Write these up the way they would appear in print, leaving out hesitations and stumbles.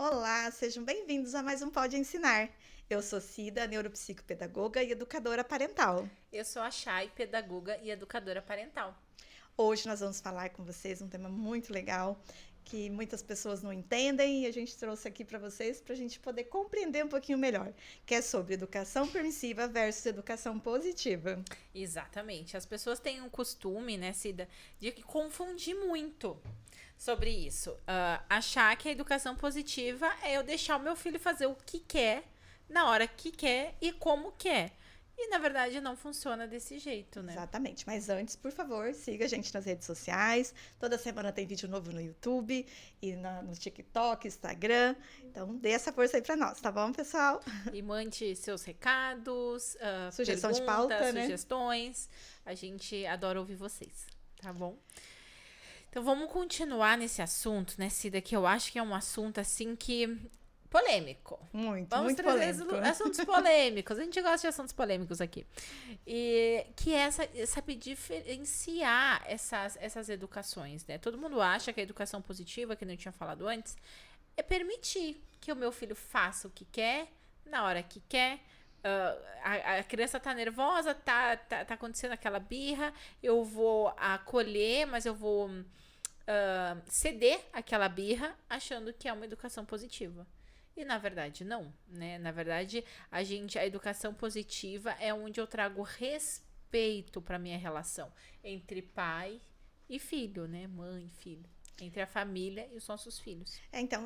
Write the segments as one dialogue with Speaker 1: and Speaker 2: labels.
Speaker 1: Olá, sejam bem-vindos a mais um Pode Ensinar. Eu sou Cida, neuropsicopedagoga e educadora parental.
Speaker 2: Eu sou a Chay, pedagoga e educadora parental.
Speaker 1: Hoje nós vamos falar com vocês um tema muito legal que muitas pessoas não entendem e a gente trouxe aqui para vocês para a gente poder compreender um pouquinho melhor, que é sobre educação permissiva versus educação positiva.
Speaker 2: Exatamente. As pessoas têm um costume, né, Cida, de confundir muito sobre isso. Achar que a educação positiva é eu deixar o meu filho fazer o que quer, na hora que quer e como quer. E na verdade não funciona desse jeito, né?
Speaker 1: Exatamente, mas antes, por favor, siga a gente nas redes sociais. Toda semana tem vídeo novo no YouTube e no TikTok, Instagram. Então, dê essa força aí para nós, tá bom, pessoal?
Speaker 2: E mande seus recados,
Speaker 1: Sugestão de
Speaker 2: perguntas,
Speaker 1: pauta, né?
Speaker 2: sugestões. A gente adora ouvir vocês, tá bom? Então vamos continuar nesse assunto, né, Cida? Que eu acho que é um assunto assim que polêmico.
Speaker 1: Muito,
Speaker 2: Vamos
Speaker 1: muito
Speaker 2: trazer
Speaker 1: polêmico.
Speaker 2: assuntos polêmicos. A gente gosta de assuntos polêmicos aqui. E que é saber diferenciar essas educações, né? Todo mundo acha que a educação positiva, que eu tinha falado antes, é permitir que o meu filho faça o que quer, na hora que quer. A criança tá nervosa, tá acontecendo aquela birra, eu vou acolher, mas eu vou ceder aquela birra achando que é uma educação positiva. E na verdade não, né? Na verdade, a educação positiva é onde eu trago respeito para minha relação entre pai e filho, né? Mãe e filho, entre a família e os nossos filhos.
Speaker 1: Então,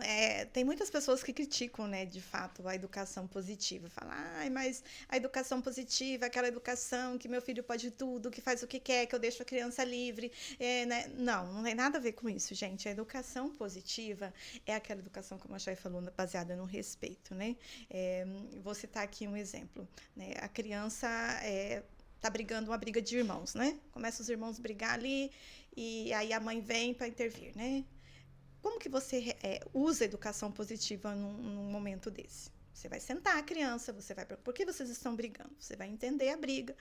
Speaker 1: tem muitas pessoas que criticam, né, de fato, a educação positiva. Falam, ai, mas a educação positiva é aquela educação que meu filho pode tudo, que faz o que quer, que eu deixo a criança livre. Né? Não tem nada a ver com isso, gente. A educação positiva é aquela educação, como a Chay falou, baseada no respeito, né? Vou citar aqui um exemplo. Né? A criança tá brigando uma briga de irmãos, né? Começa os irmãos a brigar ali e aí a mãe vem para intervir, né? Como que você usa a educação positiva num momento desse? Você vai sentar a criança, você vai... Por que vocês estão brigando? Você vai entender a briga.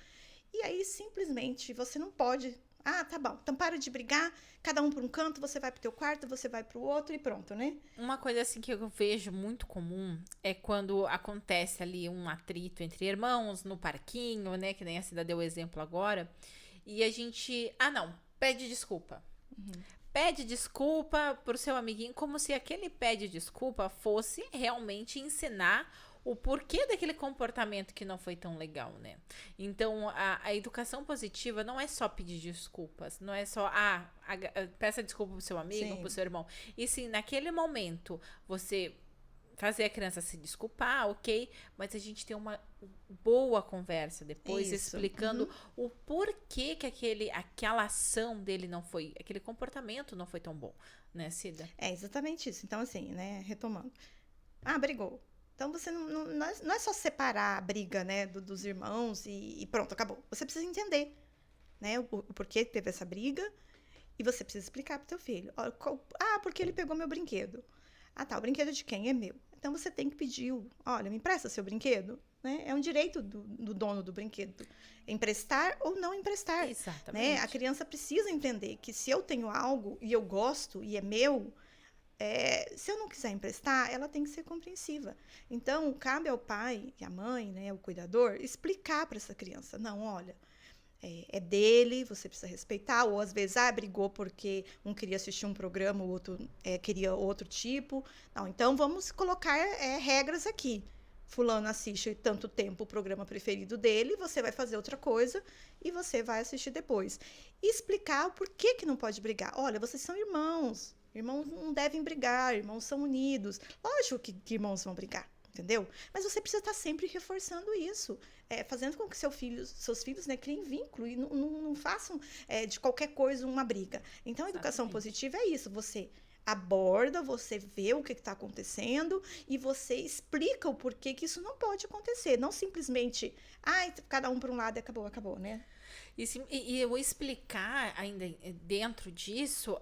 Speaker 1: E aí, simplesmente, você não pode... Ah, tá bom. Então, para de brigar. Cada um por um canto. Você vai pro teu quarto, você vai pro outro e pronto, né?
Speaker 2: Uma coisa assim que eu vejo muito comum é quando acontece ali um atrito entre irmãos no parquinho, né? Que nem a Cida deu o exemplo agora. E a gente, não, pede desculpa. Pede desculpa pro seu amiguinho, como se aquele pede desculpa fosse realmente ensinar o porquê daquele comportamento que não foi tão legal, né? Então, a educação positiva não é só pedir desculpas, não é só, peça desculpa pro seu amigo,
Speaker 1: Sim.
Speaker 2: pro seu irmão. E sim, naquele momento, você fazer a criança se desculpar, ok, mas a gente tem uma boa conversa depois,
Speaker 1: Isso.
Speaker 2: explicando o porquê que aquela ação dele não foi, aquele comportamento não foi tão bom, né, Cida?
Speaker 1: É exatamente isso. Então, assim, né? Retomando. Brigou. Então, você não é só separar a briga, né, dos irmãos e pronto, acabou. Você precisa entender, né, o porquê teve essa briga e você precisa explicar pro teu filho. Porque ele pegou meu brinquedo. Tá, o brinquedo de quem? É meu. Então você tem que pedir, olha, me empresta seu brinquedo. Né? É um direito do dono do brinquedo emprestar ou não emprestar. Né? A
Speaker 2: Exatamente.
Speaker 1: criança precisa entender que se eu tenho algo e eu gosto e é meu, se eu não quiser emprestar, ela tem que ser compreensiva. Então, cabe ao pai e à mãe, né, o cuidador, explicar para essa criança: não, olha, é dele, você precisa respeitar, ou às vezes, brigou porque um queria assistir um programa, o outro queria outro tipo. Não, então vamos colocar regras aqui. Fulano assiste tanto tempo o programa preferido dele, você vai fazer outra coisa e você vai assistir depois. E explicar o porquê que não pode brigar. Olha, vocês são irmãos. Irmãos não devem brigar, irmãos são unidos. Lógico que irmãos vão brigar, entendeu? Mas você precisa estar sempre reforçando isso, fazendo com que seus filhos, né, criem vínculo e não façam de qualquer coisa uma briga. Então, a educação
Speaker 2: Exatamente.
Speaker 1: positiva é isso, você aborda, você vê o que está acontecendo e você explica o porquê que isso não pode acontecer. Não simplesmente, cada um por um lado e acabou, né?
Speaker 2: E eu explicar ainda dentro disso,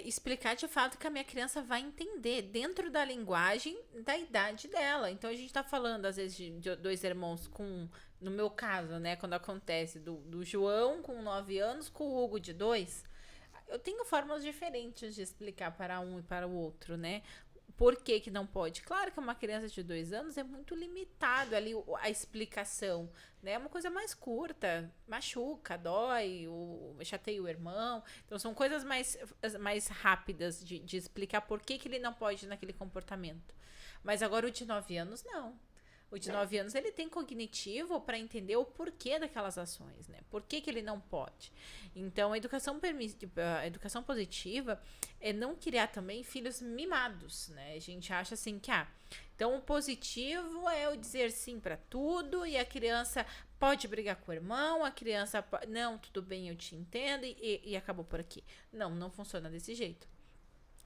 Speaker 2: explicar de fato que a minha criança vai entender dentro da linguagem da idade dela. Então a gente tá falando, às vezes, de dois irmãos no meu caso, né, quando acontece do João com 9 anos com o Hugo de 2, eu tenho formas diferentes de explicar para um e para o outro, né? Por que que não pode? Claro que uma criança de 2 anos é muito limitado ali a explicação, né? É uma coisa mais curta, machuca, dói, chateia o irmão. Então, são coisas mais rápidas de explicar por que que ele não pode ir naquele comportamento. Mas agora o de 9 anos, não. O de 9 anos, ele tem cognitivo para entender o porquê daquelas ações, né? Por que que ele não pode. Então, a educação positiva é não criar também filhos mimados, né? A gente acha assim que, então o positivo é o dizer sim para tudo e a criança pode brigar com o irmão, a criança não, tudo bem, eu te entendo e acabou por aqui. Não, não funciona desse jeito.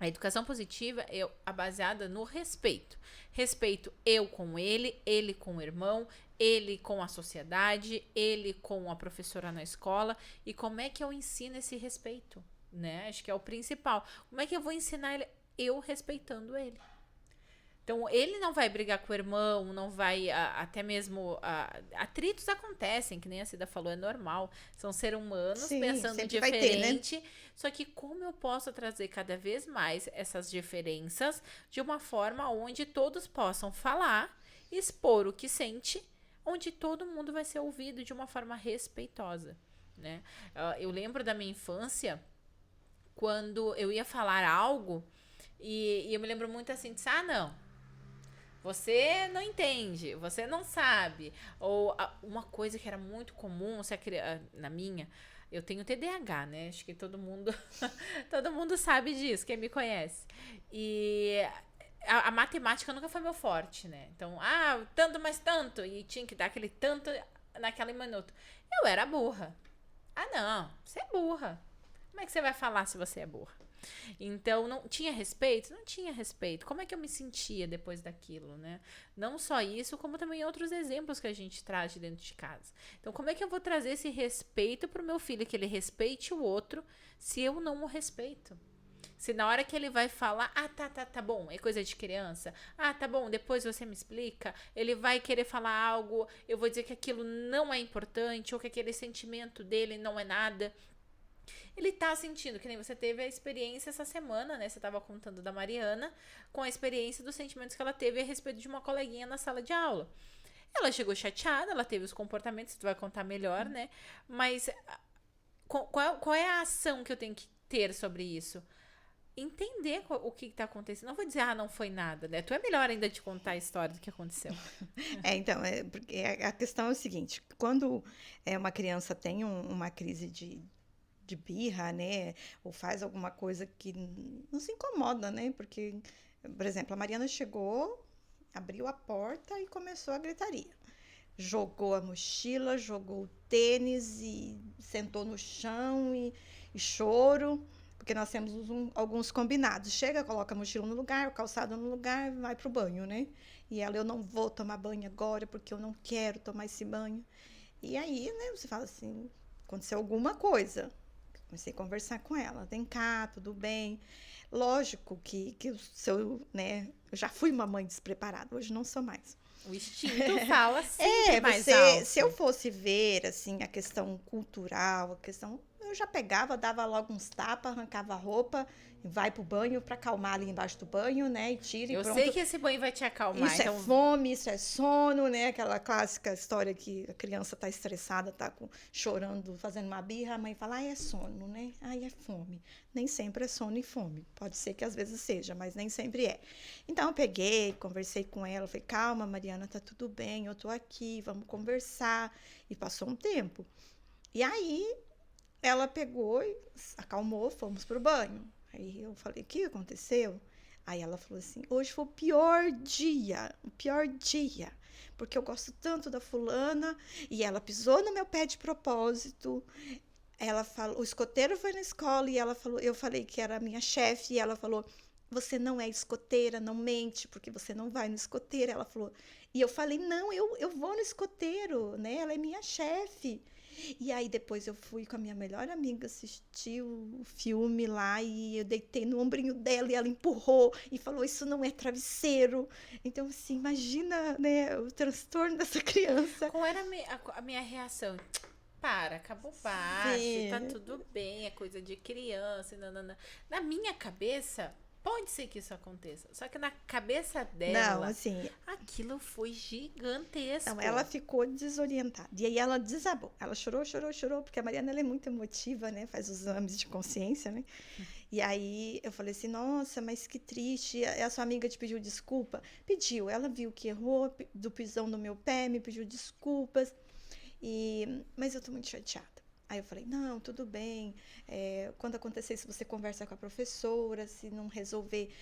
Speaker 2: A educação positiva é baseada no respeito. Respeito eu com ele com o irmão, ele com a sociedade, ele com a professora na escola. E como é que eu ensino esse respeito? Né? Acho que é o principal. Como é que eu vou ensinar ele? Eu respeitando ele. Então, ele não vai brigar com o irmão, não vai, até mesmo, atritos acontecem, que nem a Cida falou, é normal. São seres humanos pensando diferente. Vai ter, né? Só que como eu posso trazer cada vez mais essas diferenças de uma forma onde todos possam falar, expor o que sente, onde todo mundo vai ser ouvido de uma forma respeitosa, né? Eu lembro da minha infância, quando eu ia falar algo, e eu me lembro muito assim, não. Você não entende, você não sabe. Ou uma coisa que era muito comum, na minha, eu tenho TDAH, né? Acho que todo mundo sabe disso, quem me conhece. E a matemática nunca foi meu forte, né? Então, tanto mais tanto. E tinha que dar aquele tanto naquele minuto. Eu era burra. Não, você é burra. Como é que você vai falar se você é burra? Então, não tinha respeito? Não tinha respeito. Como é que eu me sentia depois daquilo, né? Não só isso, como também outros exemplos que a gente traz de dentro de casa. Então, como é que eu vou trazer esse respeito pro meu filho, que ele respeite o outro, se eu não o respeito? Se na hora que ele vai falar, tá bom, é coisa de criança. Tá bom, depois você me explica. Ele vai querer falar algo, eu vou dizer que aquilo não é importante, ou que aquele sentimento dele não é nada. Ele tá sentindo, que nem você teve a experiência essa semana, né? Você tava contando da Mariana, com a experiência dos sentimentos que ela teve a respeito de uma coleguinha na sala de aula. Ela chegou chateada, ela teve os comportamentos, tu vai contar melhor, né? Mas qual é a ação que eu tenho que ter sobre isso? Entender o que tá acontecendo. Não vou dizer, não foi nada, né? Tu é melhor ainda de contar a história do que aconteceu.
Speaker 1: Então, porque a questão é o seguinte, quando uma criança tem uma crise de birra, né? Ou faz alguma coisa que nos incomoda, né? Porque, por exemplo, a Mariana chegou, abriu a porta e começou a gritaria. Jogou a mochila, jogou o tênis e sentou no chão e choro, porque nós temos alguns combinados. Chega, coloca a mochila no lugar, o calçado no lugar, vai pro banho, né? E ela, eu não vou tomar banho agora porque eu não quero tomar esse banho. E aí, né, você fala assim, aconteceu alguma coisa. Comecei a conversar com ela. Vem cá, tudo bem? Lógico que o seu, né? Eu já fui uma mãe despreparada, hoje não sou mais.
Speaker 2: O instinto fala sempre mais alto.
Speaker 1: Se eu fosse ver, assim, a questão cultural, eu já pegava, dava logo uns tapas, arrancava a roupa, vai pro banho pra acalmar ali embaixo do banho, né? E tira e pronto.
Speaker 2: Eu sei que esse banho vai te acalmar.
Speaker 1: Isso então... é fome, isso é sono, né? Aquela clássica história que a criança tá estressada, tá chorando, fazendo uma birra, a mãe fala, é sono, né? É fome. Nem sempre é sono e fome. Pode ser que às vezes seja, mas nem sempre é. Então eu peguei, conversei com ela, falei, calma, Mariana, tá tudo bem, eu tô aqui, vamos conversar. E passou um tempo. E aí ela pegou e acalmou, fomos pro banho. Aí eu falei, o que aconteceu? Aí ela falou assim, hoje foi o pior dia, porque eu gosto tanto da fulana e ela pisou no meu pé de propósito. Ela falou, o escoteiro foi na escola e ela falou, eu falei que era a minha chefe e ela falou, você não é escoteira, não mente, porque você não vai no escoteiro. Ela falou, e eu falei, não, eu vou no escoteiro, né? Ela é minha chefe. E aí depois eu fui com a minha melhor amiga assistir o filme lá e eu deitei no ombrinho dela e ela empurrou e falou, isso não é travesseiro. Então, assim, imagina, né, o transtorno dessa criança.
Speaker 2: Qual era a minha reação? Para, acabou baixo, tá tudo bem, é coisa de criança, nanana. Na minha cabeça, Pode ser que isso aconteça. Só que na cabeça
Speaker 1: Não,
Speaker 2: dela,
Speaker 1: assim,
Speaker 2: aquilo foi gigantesco.
Speaker 1: não, ela ficou desorientada. E aí ela desabou. Ela chorou, chorou, chorou, porque a Mariana ela é muito emotiva, né? Faz os exames de consciência, né? E aí eu falei assim, nossa, mas que triste. A sua amiga te pediu desculpa? Pediu. Ela viu que errou do pisão no meu pé, me pediu desculpas. Mas eu tô muito chateada. Aí eu falei, não, tudo bem. Quando acontecer isso, você conversa com a professora. Se não resolver,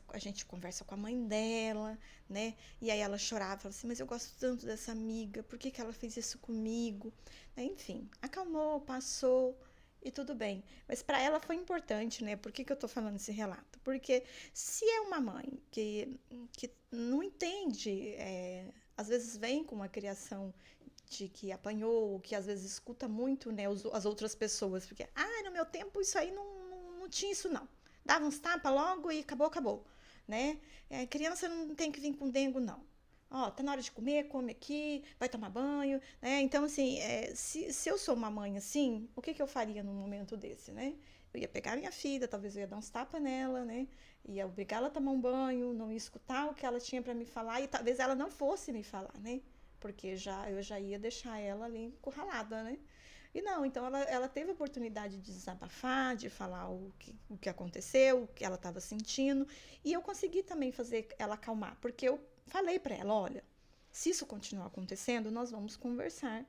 Speaker 1: a gente conversa com a mãe dela, né? E aí ela chorava, falava assim, mas eu gosto tanto dessa amiga, por que que ela fez isso comigo? Enfim, acalmou, passou e tudo bem. Mas para ela foi importante, né? Por que que eu tô falando esse relato? Porque se é uma mãe que não entende, às vezes vem com uma criação de que apanhou, que às vezes escuta muito, né, as outras pessoas, porque, no meu tempo isso aí não tinha isso não. Dava uns tapas logo e acabou, acabou, né? Criança não tem que vir com dengo, não. Ó, tá na hora de comer, come aqui, vai tomar banho, né? Então, assim, se eu sou uma mãe assim, o que que eu faria num momento desse, né? Eu ia pegar minha filha, talvez eu ia dar uns tapas nela, né? Ia obrigá-la a tomar um banho, não ia escutar o que ela tinha para me falar e talvez ela não fosse me falar, né? Porque eu já ia deixar ela ali encurralada, né? E não, então ela teve a oportunidade de desabafar, de falar o que aconteceu, o que ela estava sentindo, e eu consegui também fazer ela acalmar, porque eu falei para ela, olha, se isso continuar acontecendo, nós vamos conversar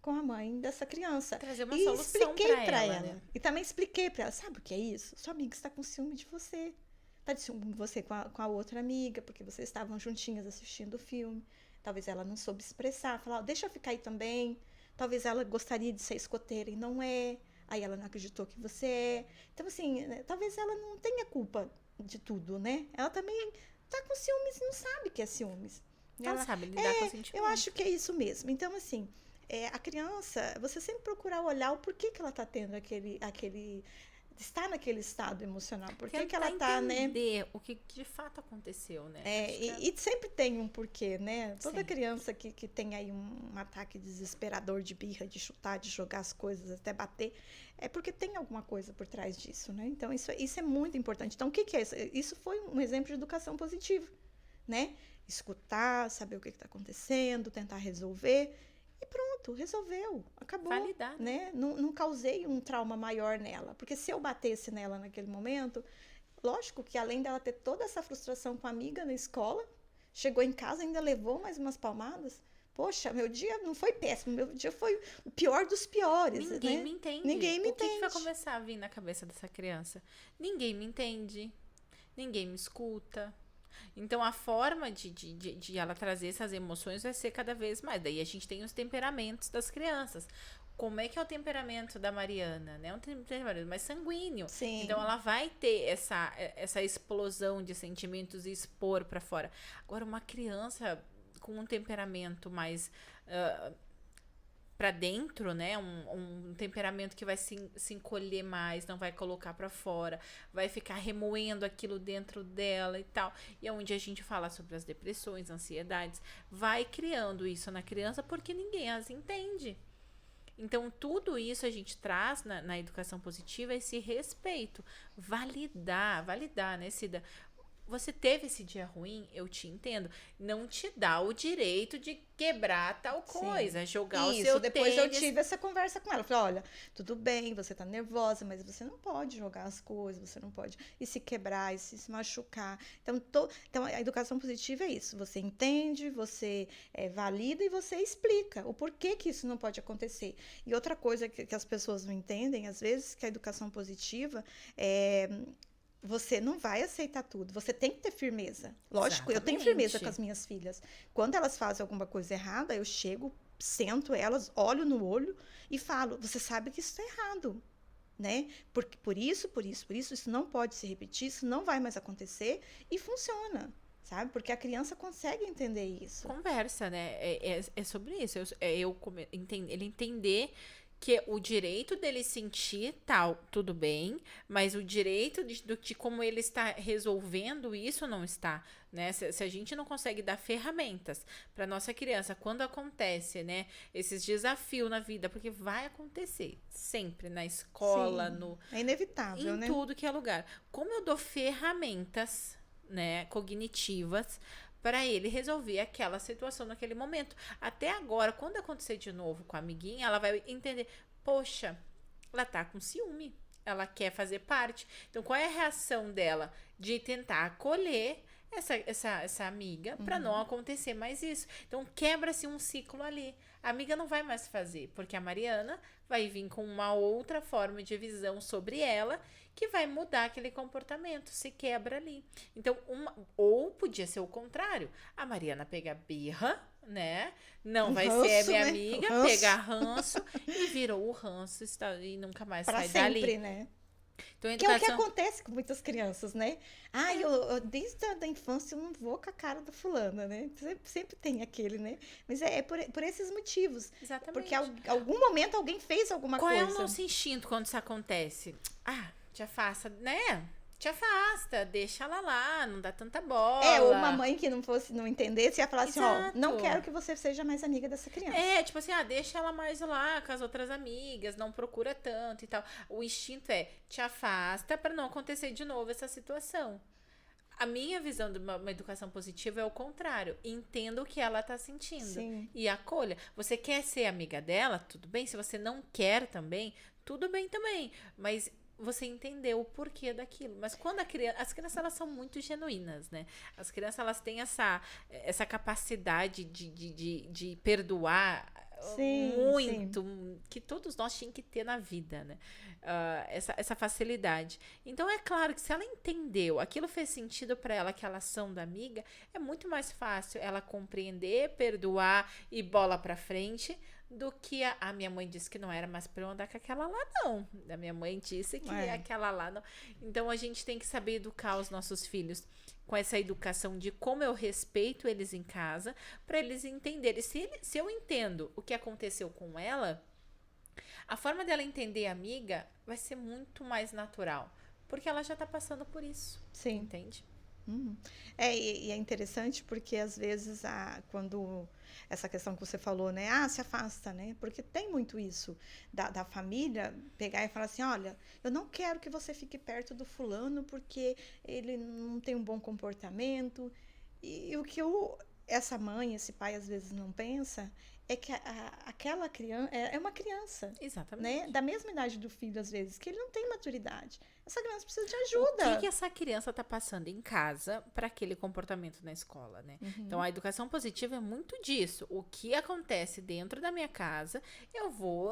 Speaker 1: com a mãe dessa criança.
Speaker 2: Trazer uma
Speaker 1: E
Speaker 2: solução
Speaker 1: expliquei
Speaker 2: pra
Speaker 1: para
Speaker 2: ela, né?
Speaker 1: E também expliquei para ela, sabe o que é isso? Sua amiga está com ciúme de você. Está de ciúme de você com a outra amiga, porque vocês estavam juntinhas assistindo o filme. Talvez ela não soube expressar, falar, deixa eu ficar aí também. Talvez ela gostaria de ser escoteira e não é. Aí ela não acreditou que você é. Então, assim, né, talvez ela não tenha culpa de tudo, né? Ela também tá com ciúmes e não sabe que é ciúmes.
Speaker 2: Ela sabe lidar com o sentimento.
Speaker 1: Eu acho que é isso mesmo. Então, assim, a criança, você sempre procurar olhar o porquê que ela tá tendo está naquele estado emocional. Por que ela tá, né?
Speaker 2: Entender o que de fato aconteceu, né?
Speaker 1: E sempre tem um porquê, né? Toda
Speaker 2: Sim.
Speaker 1: criança que tem aí um ataque desesperador de birra, de chutar, de jogar as coisas, até bater, é porque tem alguma coisa por trás disso, né? Então, isso é muito importante. Então, o que é isso? Isso foi um exemplo de educação positiva, né? Escutar, saber o que está acontecendo, tentar resolver. E pronto, resolveu, acabou.
Speaker 2: Validar,
Speaker 1: né? Não causei um trauma maior nela. Porque se eu batesse nela naquele momento, lógico que além dela ter toda essa frustração com a amiga na escola, chegou em casa e ainda levou mais umas palmadas. Poxa, meu dia não foi péssimo, meu dia foi o pior dos piores.
Speaker 2: Ninguém
Speaker 1: né?
Speaker 2: me entende.
Speaker 1: Ninguém me
Speaker 2: O que
Speaker 1: entende.
Speaker 2: vai começar a vir na cabeça dessa criança? Ninguém me entende. Ninguém me escuta. Então, a forma de ela trazer essas emoções vai ser cada vez mais. Daí a gente tem os temperamentos das crianças. Como é que é o temperamento da Mariana, né? Um temperamento mais sanguíneo.
Speaker 1: Sim.
Speaker 2: Então, ela vai ter essa explosão de sentimentos e expor pra fora. Agora, uma criança com um temperamento mais pra dentro, né? Um temperamento que vai se encolher mais, não vai colocar pra fora, vai ficar remoendo aquilo dentro dela e tal. E é onde a gente fala sobre as depressões, ansiedades, vai criando isso na criança porque ninguém as entende. Então, tudo isso a gente traz na educação positiva, esse respeito, validar, né, Cida? Você teve esse dia ruim, eu te entendo. Não te dá o direito de quebrar tal coisa, jogar o seu
Speaker 1: depois
Speaker 2: tênis.
Speaker 1: eu tive essa conversa com ela. Eu falei, olha, tudo bem, você tá nervosa, mas você não pode jogar as coisas, você não pode e se quebrar, e se machucar. Então, a educação positiva é isso. Você entende, você valida e você explica o porquê que isso não pode acontecer. E outra coisa que as pessoas não entendem, às vezes, que a educação positiva você não vai aceitar tudo. Você tem que ter firmeza. Lógico, eu tenho firmeza com as minhas filhas. Quando elas fazem alguma coisa errada, eu chego, sento elas, olho no olho e falo, você sabe que isso está errado, né? Por isso, isso não pode se repetir, isso não vai mais acontecer e funciona, sabe? Porque a criança consegue entender isso.
Speaker 2: Conversa, né? É sobre isso. Ele entender que o direito dele sentir tal, tudo bem, mas o direito de como ele está resolvendo isso não está, né? Se a gente não consegue dar ferramentas para nossa criança quando acontece, né, esses desafios na vida, porque vai acontecer sempre na escola,
Speaker 1: Sim, é inevitável,
Speaker 2: em
Speaker 1: né?
Speaker 2: tudo que é lugar. Como eu dou ferramentas, né, cognitivas para ele resolver aquela situação naquele momento. Até agora, quando acontecer de novo com a amiguinha, ela vai entender, poxa, ela tá com ciúme, ela quer fazer parte. Então, qual é a reação dela de tentar acolher essa amiga para não acontecer mais isso? Então, quebra-se um ciclo ali. A amiga não vai mais fazer, porque a Mariana vai vir com uma outra forma de visão sobre ela que vai mudar aquele comportamento, se quebra ali. Então, ou podia ser o contrário. A Mariana pega birra, né? Não
Speaker 1: Um
Speaker 2: vai ser
Speaker 1: ranço,
Speaker 2: minha
Speaker 1: né? Um
Speaker 2: amiga,
Speaker 1: ranço
Speaker 2: pegar ranço e virou o ranço e nunca mais
Speaker 1: para
Speaker 2: sai
Speaker 1: sempre,
Speaker 2: dali.
Speaker 1: né?
Speaker 2: Então, a
Speaker 1: Que é o que
Speaker 2: educação.
Speaker 1: acontece com muitas crianças, né? Ah, desde a da infância eu não vou com a cara da fulana, né? Sempre tem aquele, né? Mas é por esses motivos. Porque
Speaker 2: Exatamente.
Speaker 1: algum momento alguém fez alguma
Speaker 2: Qual é o
Speaker 1: coisa.
Speaker 2: nosso instinto quando isso acontece? Ah, te afasta, né? Te afasta, deixa ela lá, não dá tanta
Speaker 1: Ou uma
Speaker 2: bola.
Speaker 1: mãe que não entendesse, ia falar assim, ó, não
Speaker 2: Exato.
Speaker 1: quero que você seja mais amiga dessa criança.
Speaker 2: Tipo assim, deixa ela mais lá com as outras amigas, não procura tanto e tal. O instinto é te afasta para não acontecer de novo essa situação. A minha visão de uma educação positiva é o contrário. Entenda o que ela tá sentindo
Speaker 1: Sim.
Speaker 2: e acolha. Você quer ser amiga dela? Tudo bem. Se você não quer também, tudo bem também. Mas você entendeu o porquê daquilo. Mas quando as crianças elas são muito genuínas, né? As crianças elas têm essa capacidade de perdoar
Speaker 1: Sim, sim.
Speaker 2: muito, que todos nós tínhamos que ter na vida, né? Essa facilidade. Então é claro que se ela entendeu, aquilo fez sentido para ela, aquela ação da amiga, é muito mais fácil ela compreender, perdoar e bola para frente do que a minha mãe disse que não era mais para eu andar com aquela lá não. A minha mãe disse que aquela lá não. Então a gente tem que saber educar os nossos filhos com essa educação de como eu respeito eles em casa, para eles entenderem. Se eu entendo o que aconteceu com ela, a forma dela entender a amiga vai ser muito mais natural, porque ela já tá passando por isso.
Speaker 1: Sim.
Speaker 2: Entende?
Speaker 1: E é interessante porque às vezes quando essa questão que você falou, né? Se afasta, né? Porque tem muito isso da família pegar e falar assim, olha, eu não quero que você fique perto do fulano porque ele não tem um bom comportamento. E o que essa mãe, esse pai às vezes não pensa é que aquela criança é uma criança,
Speaker 2: Exatamente.
Speaker 1: né? Da mesma idade do filho às vezes, que ele não tem maturidade. Essa criança precisa de
Speaker 2: O
Speaker 1: ajuda.
Speaker 2: que essa criança tá passando em casa para aquele comportamento na escola, né? Então, a educação positiva é muito disso. O que acontece dentro da minha casa, eu vou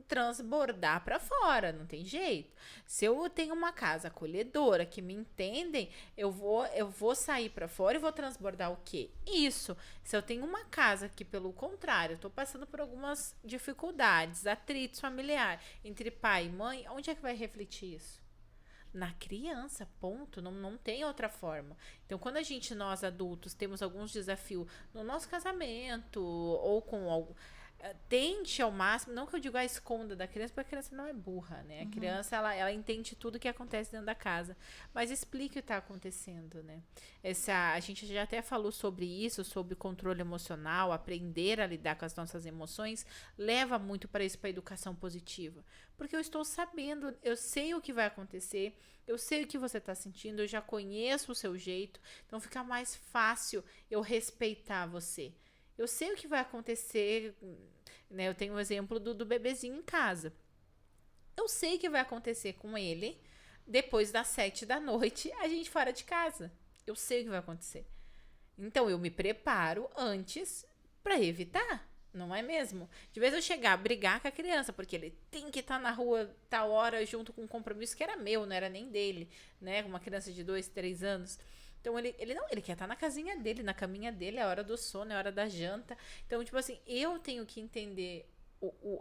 Speaker 2: transbordar para fora, não tem jeito. Se eu tenho uma casa acolhedora, que me entendem, eu vou sair para fora e vou transbordar o quê? Isso. Se eu tenho uma casa que, pelo contrário, eu tô passando por algumas dificuldades, atritos familiar entre pai e mãe, onde é que vai refletir isso? Na criança, ponto, não tem outra forma. Então, quando nós adultos, temos alguns desafios no nosso casamento ou com algo, tente ao máximo, não que eu digo esconda da criança, porque a criança não é burra, né? A criança, ela entende tudo que acontece dentro da casa, mas explique o que está acontecendo, né? A gente já até falou sobre isso, sobre controle emocional, aprender a lidar com as nossas emoções, leva muito para isso, para a educação positiva. Porque eu estou sabendo, eu sei o que vai acontecer, eu sei o que você está sentindo, eu já conheço o seu jeito, então fica mais fácil eu respeitar você. Eu sei o que vai acontecer, né? Eu tenho o exemplo do bebezinho em casa. Eu sei o que vai acontecer com ele depois das 7 da noite, a gente fora de casa. Eu sei o que vai acontecer. Então, eu me preparo antes para evitar, não é mesmo? De vez eu chegar a brigar com a criança, porque ele tem que estar na rua tal hora junto com um compromisso que era meu, não era nem dele, né? Uma criança de 2, 3 anos. Então, ele quer estar na casinha dele, na caminha dele, é a hora do sono, é a hora da janta. Então, tipo assim, eu tenho que entender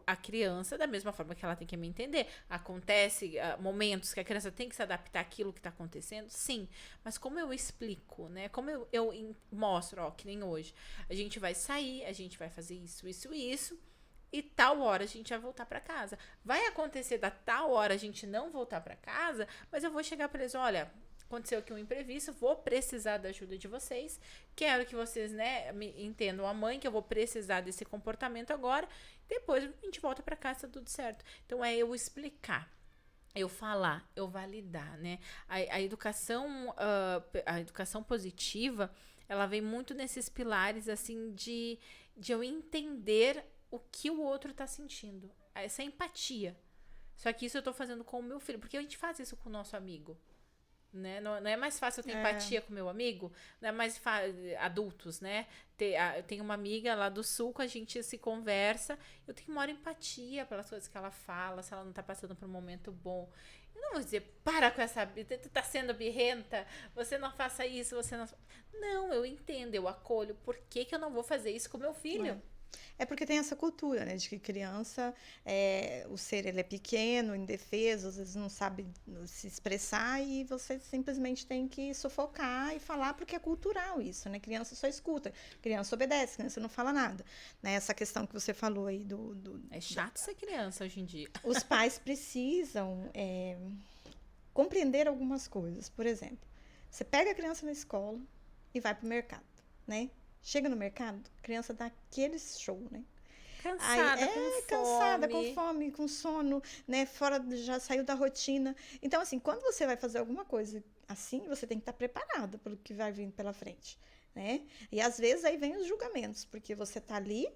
Speaker 2: a criança da mesma forma que ela tem que me entender. Acontece momentos que a criança tem que se adaptar àquilo que está acontecendo, sim. Mas como eu explico, né? Como eu mostro, que nem hoje. A gente vai sair, a gente vai fazer isso, isso e isso. e tal hora a gente vai voltar para casa. Vai acontecer da tal hora a gente não voltar para casa, mas eu vou chegar para eles, olha, aconteceu aqui um imprevisto, vou precisar da ajuda de vocês, quero que vocês, né, me entendam a mãe, que eu vou precisar desse comportamento agora, depois a gente volta para casa, tá tudo certo. Então, é eu explicar, eu falar, eu validar, né? A educação positiva, ela vem muito nesses pilares, assim, de eu entender o que o outro tá sentindo. Essa empatia. Só que isso eu tô fazendo com o meu filho, porque a gente faz isso com o nosso amigo. Né? Não é mais fácil eu ter empatia com meu amigo, não é mais adultos, né? Eu tenho uma amiga lá do sul, a gente se conversa, eu tenho maior empatia pelas coisas que ela fala, se ela não tá passando por um momento bom. Eu não vou dizer, para com essa, tu tá sendo birrenta, você não faça isso, você não... Não, eu entendo, eu acolho, por que eu não vou fazer isso com meu filho?
Speaker 1: É porque tem essa cultura, né, de que criança, o ser ele é pequeno, indefeso, às vezes não sabe se expressar e você simplesmente tem que sufocar e falar porque é cultural isso, né? Criança só escuta, criança obedece, criança não fala nada, né? Essa questão que você falou aí
Speaker 2: É chato ser criança hoje em dia.
Speaker 1: Os pais precisam compreender algumas coisas. Por exemplo, você pega a criança na escola e vai para o mercado, né? Chega no mercado, a criança dá aquele show, né? Cansada, com fome, com sono, né? Fora, já saiu da rotina. Então, assim, quando você vai fazer alguma coisa assim, você tem que estar preparada para o que vai vir pela frente, né? E às vezes aí vem os julgamentos, porque você tá ali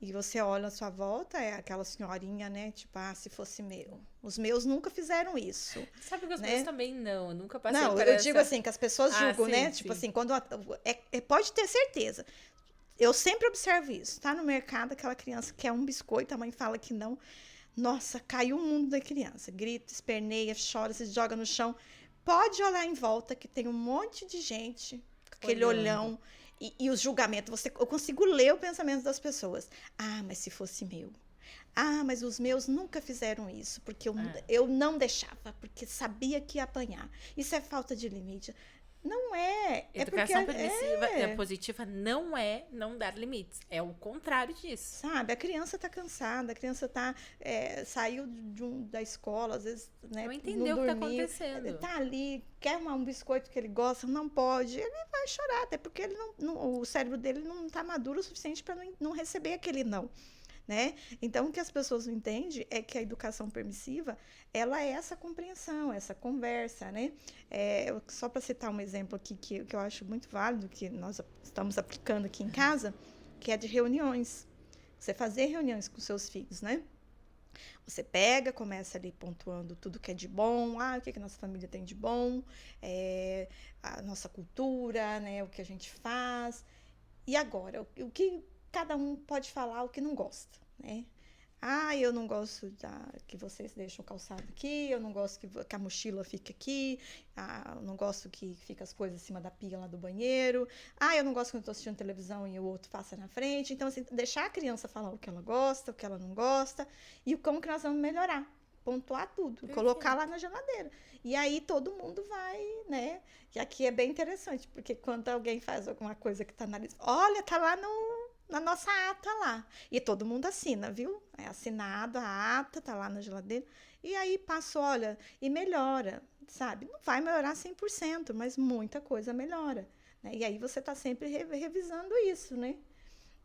Speaker 1: e você olha à sua volta, é aquela senhorinha, né? Tipo, se fosse meu. Os meus nunca fizeram isso.
Speaker 2: Sabe que os meus também não, eu nunca passei
Speaker 1: por eu digo assim, que as pessoas julgam, sim, né? Sim. Tipo assim, quando pode ter certeza. Eu sempre observo isso. Tá no mercado, aquela criança quer um biscoito, a mãe fala que não. Nossa, caiu o mundo da criança. Grita, esperneia, chora, se joga no chão. Pode olhar em volta, que tem um monte de gente com aquele olhão. E os julgamentos, eu consigo ler o pensamento das pessoas. Mas se fosse meu. Mas os meus nunca fizeram isso, porque eu não deixava, porque sabia que ia apanhar. Isso é falta de limite. Não é.
Speaker 2: Educação positiva não é não dar limites. É o contrário disso.
Speaker 1: Sabe, a criança tá cansada, a criança saiu da escola, às vezes, né?
Speaker 2: Não entendeu o que tá acontecendo.
Speaker 1: Ele tá ali, quer um biscoito que ele gosta, não pode, ele vai chorar, até porque ele o cérebro dele não tá maduro o suficiente para não receber aquele não. Né? Então, o que as pessoas não entendem é que a educação permissiva, ela é essa compreensão, essa conversa, né? Só para citar um exemplo aqui que eu acho muito válido, que nós estamos aplicando aqui em casa, que é de reuniões. Você fazer reuniões com seus filhos, né? Você pega, começa ali pontuando tudo que é de bom, o que a nossa família tem de bom, a nossa cultura, né? O que a gente faz. E agora, o que cada um pode falar o que não gosta, né? Eu não gosto que vocês deixam o calçado aqui, eu não gosto que a mochila fique aqui, eu não gosto que fique as coisas em cima da pia lá do banheiro, eu não gosto quando eu estou assistindo televisão e o outro passa na frente. Então, assim, deixar a criança falar o que ela gosta, o que ela não gosta, e como que nós vamos melhorar. Pontuar tudo, colocar lá na geladeira. E aí todo mundo vai, né? E aqui é bem interessante, porque quando alguém faz alguma coisa que tá na lista, olha, tá lá na nossa ata lá. E todo mundo assina, viu? É assinado a ata, tá lá na geladeira. E aí passa, olha, e melhora, sabe? Não vai melhorar 100%, mas muita coisa melhora, né? E aí você tá sempre revisando isso, né?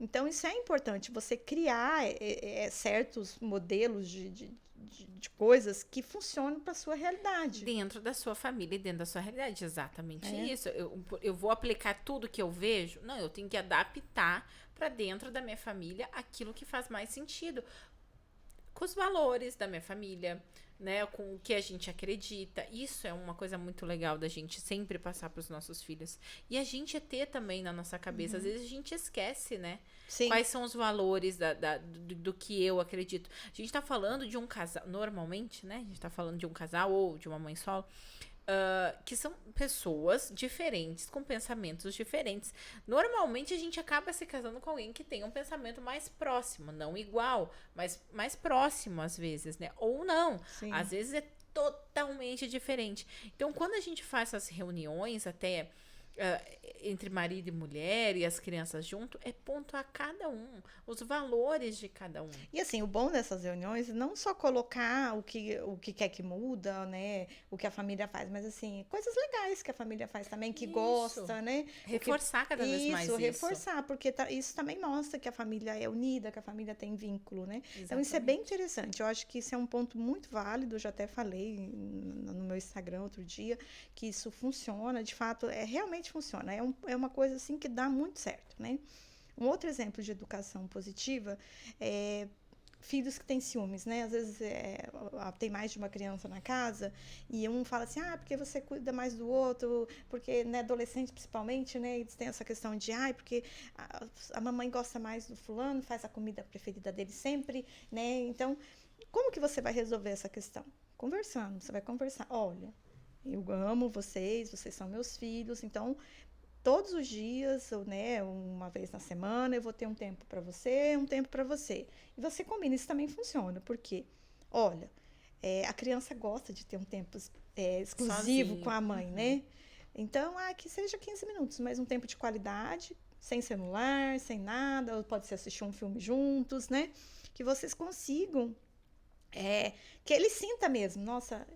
Speaker 1: Então, isso é importante, você criar certos modelos de coisas que funcionam para a sua realidade.
Speaker 2: Dentro da sua família e dentro da sua realidade, exatamente isso. Eu vou aplicar tudo que eu vejo? Não, eu tenho que adaptar para dentro da minha família aquilo que faz mais sentido. Com os valores da minha família, né, com o que a gente acredita. Isso é uma coisa muito legal da gente sempre passar para os nossos filhos. E a gente ter também na nossa cabeça. Às vezes a gente esquece, né?
Speaker 1: Sim.
Speaker 2: Quais são os valores do que eu acredito. A gente tá falando de um casal, normalmente, né? A gente tá falando de um casal ou de uma mãe solo. Que são pessoas diferentes, com pensamentos diferentes. Normalmente a gente acaba se casando com alguém que tem um pensamento mais próximo, não igual, mas mais próximo às vezes, né? Ou não,
Speaker 1: Sim.
Speaker 2: Às vezes é totalmente diferente. Então, quando a gente faz essas reuniões, até entre marido e mulher e as crianças junto, é ponto a cada um, os valores de cada um.
Speaker 1: E assim, o bom dessas reuniões é não só colocar o que quer que muda, né? O que a família faz, mas assim, coisas legais que a família faz também, que
Speaker 2: Isso.
Speaker 1: gosta, né?
Speaker 2: Reforçar cada vez mais isso.
Speaker 1: Reforçar, porque isso também mostra que a família é unida, que a família tem vínculo, né?
Speaker 2: Exatamente.
Speaker 1: Então, isso é bem interessante. Eu acho que isso é um ponto muito válido. Eu já até falei no meu Instagram outro dia que isso funciona, de fato, realmente funciona. É uma coisa assim que dá muito certo, né? Um outro exemplo de educação positiva é filhos que têm ciúmes, né? Às vezes tem mais de uma criança na casa e um fala assim, porque você cuida mais do outro, porque, né, adolescente principalmente, né, eles têm essa questão de, porque a mamãe gosta mais do fulano, faz a comida preferida dele sempre, né? Então, como que você vai resolver essa questão? Conversando, você vai conversar, olha, eu amo vocês são meus filhos, então todos os dias, né, uma vez na semana, eu vou ter um tempo para você, um tempo para você. E você combina, isso também funciona, porque, olha, a criança gosta de ter um tempo exclusivo
Speaker 2: sozinho
Speaker 1: com a mãe, né? Então, que seja 15 minutos, mas um tempo de qualidade, sem celular, sem nada, ou pode ser assistir um filme juntos, né? Que vocês consigam, que ele sinta mesmo, nossa,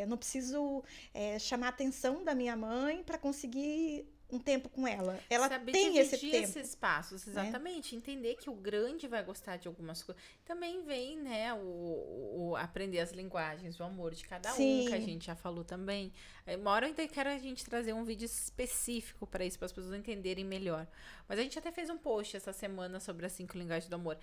Speaker 1: não preciso chamar a atenção da minha mãe para conseguir um tempo com ela. Ela
Speaker 2: saber
Speaker 1: tem esse tempo.
Speaker 2: esses espaços, exatamente. Né? Entender que o grande vai gostar de algumas coisas. Também vem, né, o aprender as linguagens, o amor de cada um, que a gente já falou também. Uma hora eu quero a gente trazer um vídeo específico para isso, para as pessoas entenderem melhor. Mas a gente até fez um post essa semana sobre as 5 linguagens do amor.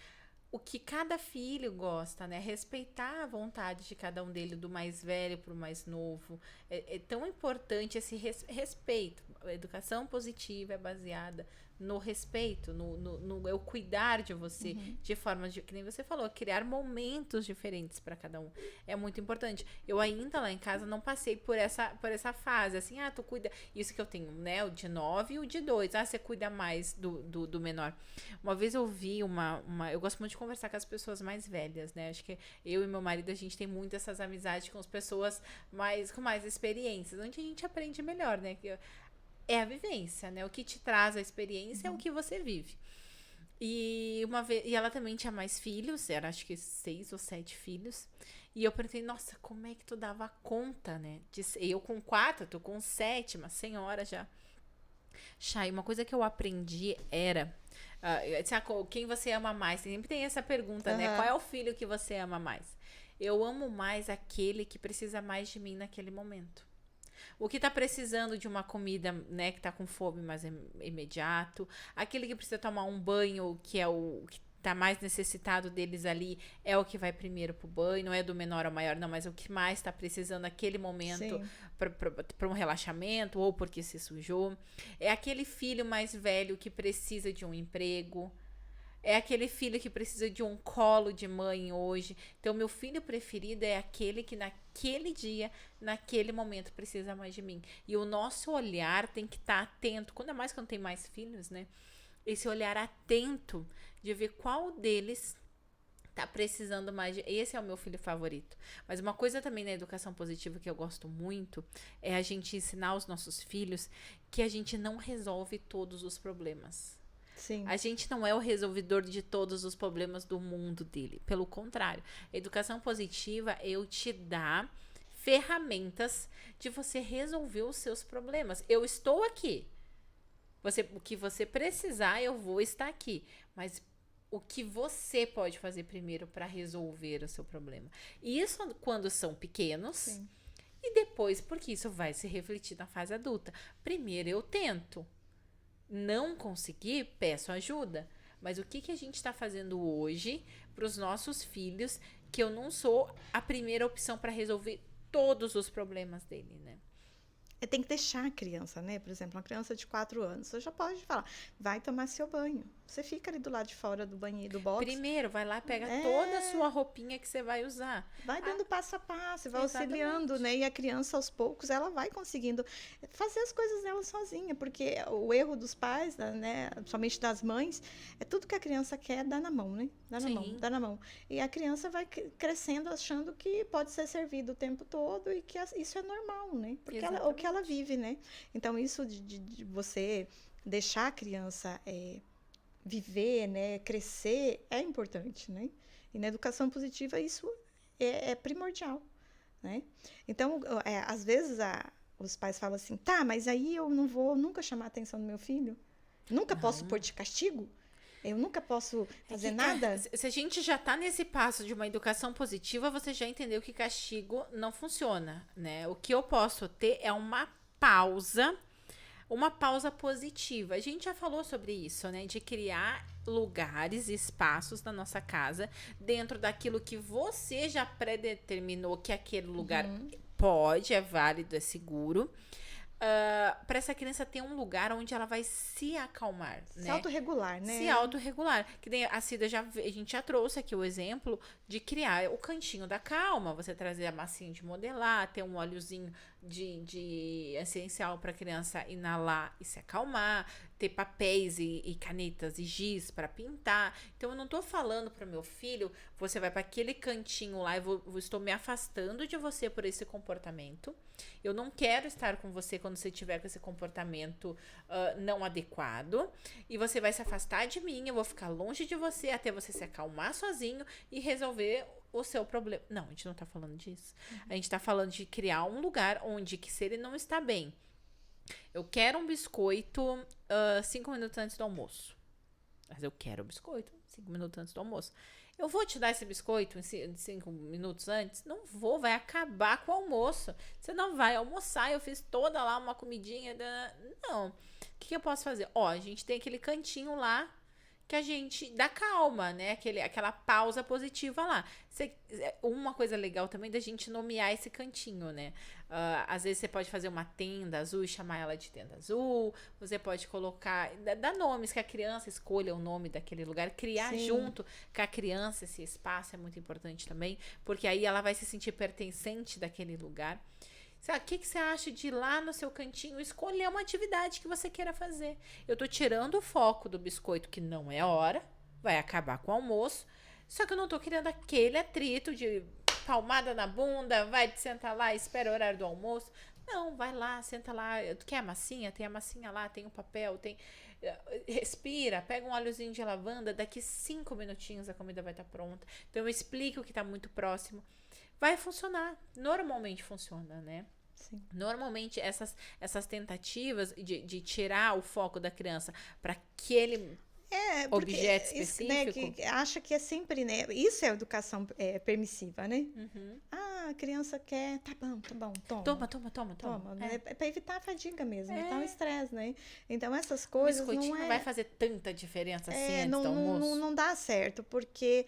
Speaker 2: O que cada filho gosta, né? Respeitar a vontade de cada um dele, do mais velho para o mais novo. É tão importante esse respeito. A educação positiva é baseada no respeito, no eu cuidar de você, de forma que nem você falou, criar momentos diferentes para cada um. É muito importante. Eu ainda lá em casa não passei por essa fase, assim, tu cuida, isso que eu tenho, né, o de 9 e o de 2, você cuida mais do menor. Uma vez eu vi eu gosto muito de conversar com as pessoas mais velhas, né, acho que eu e meu marido, a gente tem muito essas amizades com as pessoas com mais experiências, onde a gente aprende melhor, né, é a vivência, né? O que te traz a experiência é o que você vive. E uma vez, e ela também tinha mais filhos, era acho que 6 ou 7 filhos. E eu perguntei, nossa, como é que tu dava conta, né? Eu com 4, tu com 7, uma senhora já. Chay, uma coisa que eu aprendi era quem você ama mais? Sempre tem essa pergunta, né? Qual é o filho que você ama mais? Eu amo mais aquele que precisa mais de mim naquele momento. O que tá precisando de uma comida, né, que tá com fome mais imediato. Aquele que precisa tomar um banho, que é o que tá mais necessitado deles ali, é o que vai primeiro pro banho. Não é do menor ao maior, não, mas é o que mais tá precisando naquele momento para um relaxamento ou porque se sujou. É aquele filho mais velho que precisa de um emprego. É aquele filho que precisa de um colo de mãe hoje. Então, meu filho preferido é aquele que naquele dia, naquele momento, precisa mais de mim. E o nosso olhar tem que estar atento. Quando é mais quando tem mais filhos, né? Esse olhar atento de ver qual deles tá precisando mais de... Esse é o meu filho favorito. Mas uma coisa também na educação positiva que eu gosto muito é a gente ensinar os nossos filhos que a gente não resolve todos os problemas.
Speaker 1: Sim.
Speaker 2: A gente não é o resolvedor de todos os problemas do mundo dele. Pelo contrário, a educação positiva eu te dá ferramentas de você resolver os seus problemas. Eu estou aqui. O que você precisar, eu vou estar aqui. Mas o que você pode fazer primeiro para resolver o seu problema? E isso quando são pequenos. Sim. E depois, porque isso vai se refletir na fase adulta. Primeiro eu tento. Não conseguir, peço ajuda. Mas o que a gente está fazendo hoje para os nossos filhos, que eu não sou a primeira opção para resolver todos os problemas dele, né?
Speaker 1: Tem que deixar a criança, né? Por exemplo, uma criança de 4 anos, você já pode falar, vai tomar seu banho. Você fica ali do lado de fora do banheiro, do box.
Speaker 2: Primeiro, vai lá, pega toda a sua roupinha que você vai usar.
Speaker 1: Vai dando passo a passo, vai auxiliando, né? E a criança, aos poucos, ela vai conseguindo fazer as coisas dela sozinha, porque o erro dos pais, né? Somente das mães, é tudo que a criança quer dar na mão, né? Dá na mão. E a criança vai crescendo achando que pode ser servido o tempo todo e que isso é normal, né? Porque o que ela vive, né? Então, isso de você deixar a criança viver, né, crescer, é importante, né? E na educação positiva isso é primordial, né? Então, às vezes os pais falam assim, tá, mas aí eu não vou nunca chamar a atenção do meu filho? Nunca posso pôr de castigo? Eu nunca posso fazer nada?
Speaker 2: Se a gente já tá nesse passo de uma educação positiva, você já entendeu que castigo não funciona, né? O que eu posso ter é uma pausa positiva. A gente já falou sobre isso, né? De criar lugares, espaços na nossa casa dentro daquilo que você já predeterminou que aquele lugar pode, é válido, é seguro. Para essa criança ter um lugar onde ela vai se acalmar,
Speaker 1: Se
Speaker 2: né?
Speaker 1: autorregular, né?
Speaker 2: Se autorregular. Que nem a Cida a gente já trouxe aqui o exemplo de criar o cantinho da calma. Você trazer a massinha de modelar, ter um óleozinho de essencial para a criança inalar e se acalmar, ter papéis e canetas e giz para pintar. Então eu não tô falando para o meu filho, você vai para aquele cantinho lá e estou me afastando de você por esse comportamento. Eu não quero estar com você quando você tiver com esse comportamento não adequado. E você vai se afastar de mim, eu vou ficar longe de você até você se acalmar sozinho e resolver o seu problema. Não, a gente não tá falando disso. A gente tá falando de criar um lugar onde que se ele não está bem, eu quero um biscoito 5 minutos antes do almoço. Mas eu quero o biscoito 5 minutos antes do almoço. Eu vou te dar esse biscoito 5 minutos antes? Não vou, vai acabar com o almoço. Você não vai almoçar, eu fiz toda lá uma comidinha. Não. O que eu posso fazer? Ó, a gente tem aquele cantinho lá que a gente dá calma, né? Aquela pausa positiva lá. Uma coisa legal também da gente nomear esse cantinho, né? Às vezes você pode fazer uma tenda azul e chamar ela de tenda azul. Você pode colocar, dar nomes, que a criança escolha o nome daquele lugar. Criar junto com a criança esse espaço é muito importante também. Porque aí ela vai se sentir pertencente daquele lugar. O que você acha de ir lá no seu cantinho escolher uma atividade que você queira fazer? Eu tô tirando o foco do biscoito, que não é hora, vai acabar com o almoço, só que eu não tô querendo aquele atrito de palmada na bunda, vai sentar lá, espera o horário do almoço. Não, vai lá, senta lá. Tu quer a massinha? Tem a massinha lá, tem o papel, tem... Respira, pega um óleozinho de lavanda, daqui 5 minutinhos a comida vai estar pronta. Então eu explico que tá muito próximo. Vai funcionar. Normalmente funciona, né?
Speaker 1: Sim.
Speaker 2: Normalmente essas tentativas de tirar o foco da criança para aquele objeto específico.
Speaker 1: Né, que acha que é sempre, né? Isso é educação permissiva, né? A criança quer, tá bom, toma.
Speaker 2: Toma.
Speaker 1: É para evitar a fadiga mesmo, evitar o estresse, né? Então essas coisas.
Speaker 2: O biscoitinho não vai fazer tanta diferença assim antes do almoço.
Speaker 1: Não dá certo, porque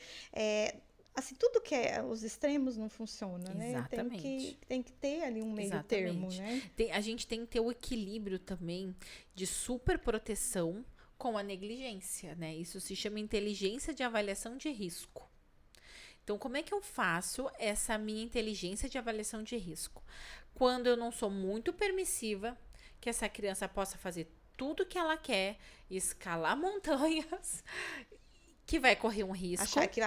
Speaker 1: assim, tudo que os extremos não funciona, né?
Speaker 2: Exatamente.
Speaker 1: Tem que ter ali um meio termo, né?
Speaker 2: A gente tem que ter o equilíbrio também de super proteção com a negligência, né? Isso se chama inteligência de avaliação de risco. Então, como é que eu faço essa minha inteligência de avaliação de risco? Quando eu não sou muito permissiva, que essa criança possa fazer tudo que ela quer, escalar montanhas, que vai correr um risco.
Speaker 1: Achar que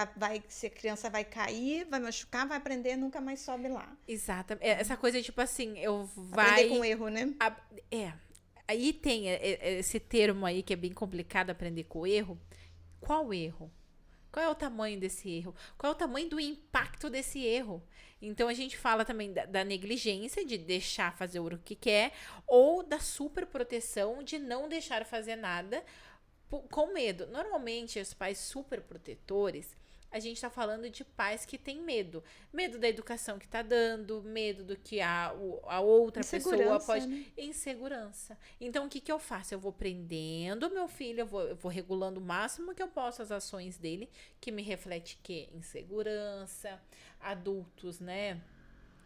Speaker 1: se a criança vai cair, vai machucar, vai aprender, nunca mais sobe lá.
Speaker 2: Exatamente. Essa coisa, tipo assim,
Speaker 1: aprender com erro, né?
Speaker 2: Aí tem esse termo aí que é bem complicado, aprender com erro. Qual erro? Qual é o tamanho desse erro? Qual é o tamanho do impacto desse erro? Então, a gente fala também da negligência, de deixar fazer o que quer, ou da superproteção, de não deixar fazer nada com medo. Normalmente, os pais superprotetores, a gente tá falando de pais que têm medo. Medo da educação que tá dando, medo do que a outra pessoa pode...
Speaker 1: Né?
Speaker 2: Insegurança. Então, o que eu faço? Eu vou prendendo meu filho, eu vou regulando o máximo que eu posso as ações dele, que me reflete que insegurança, adultos, né?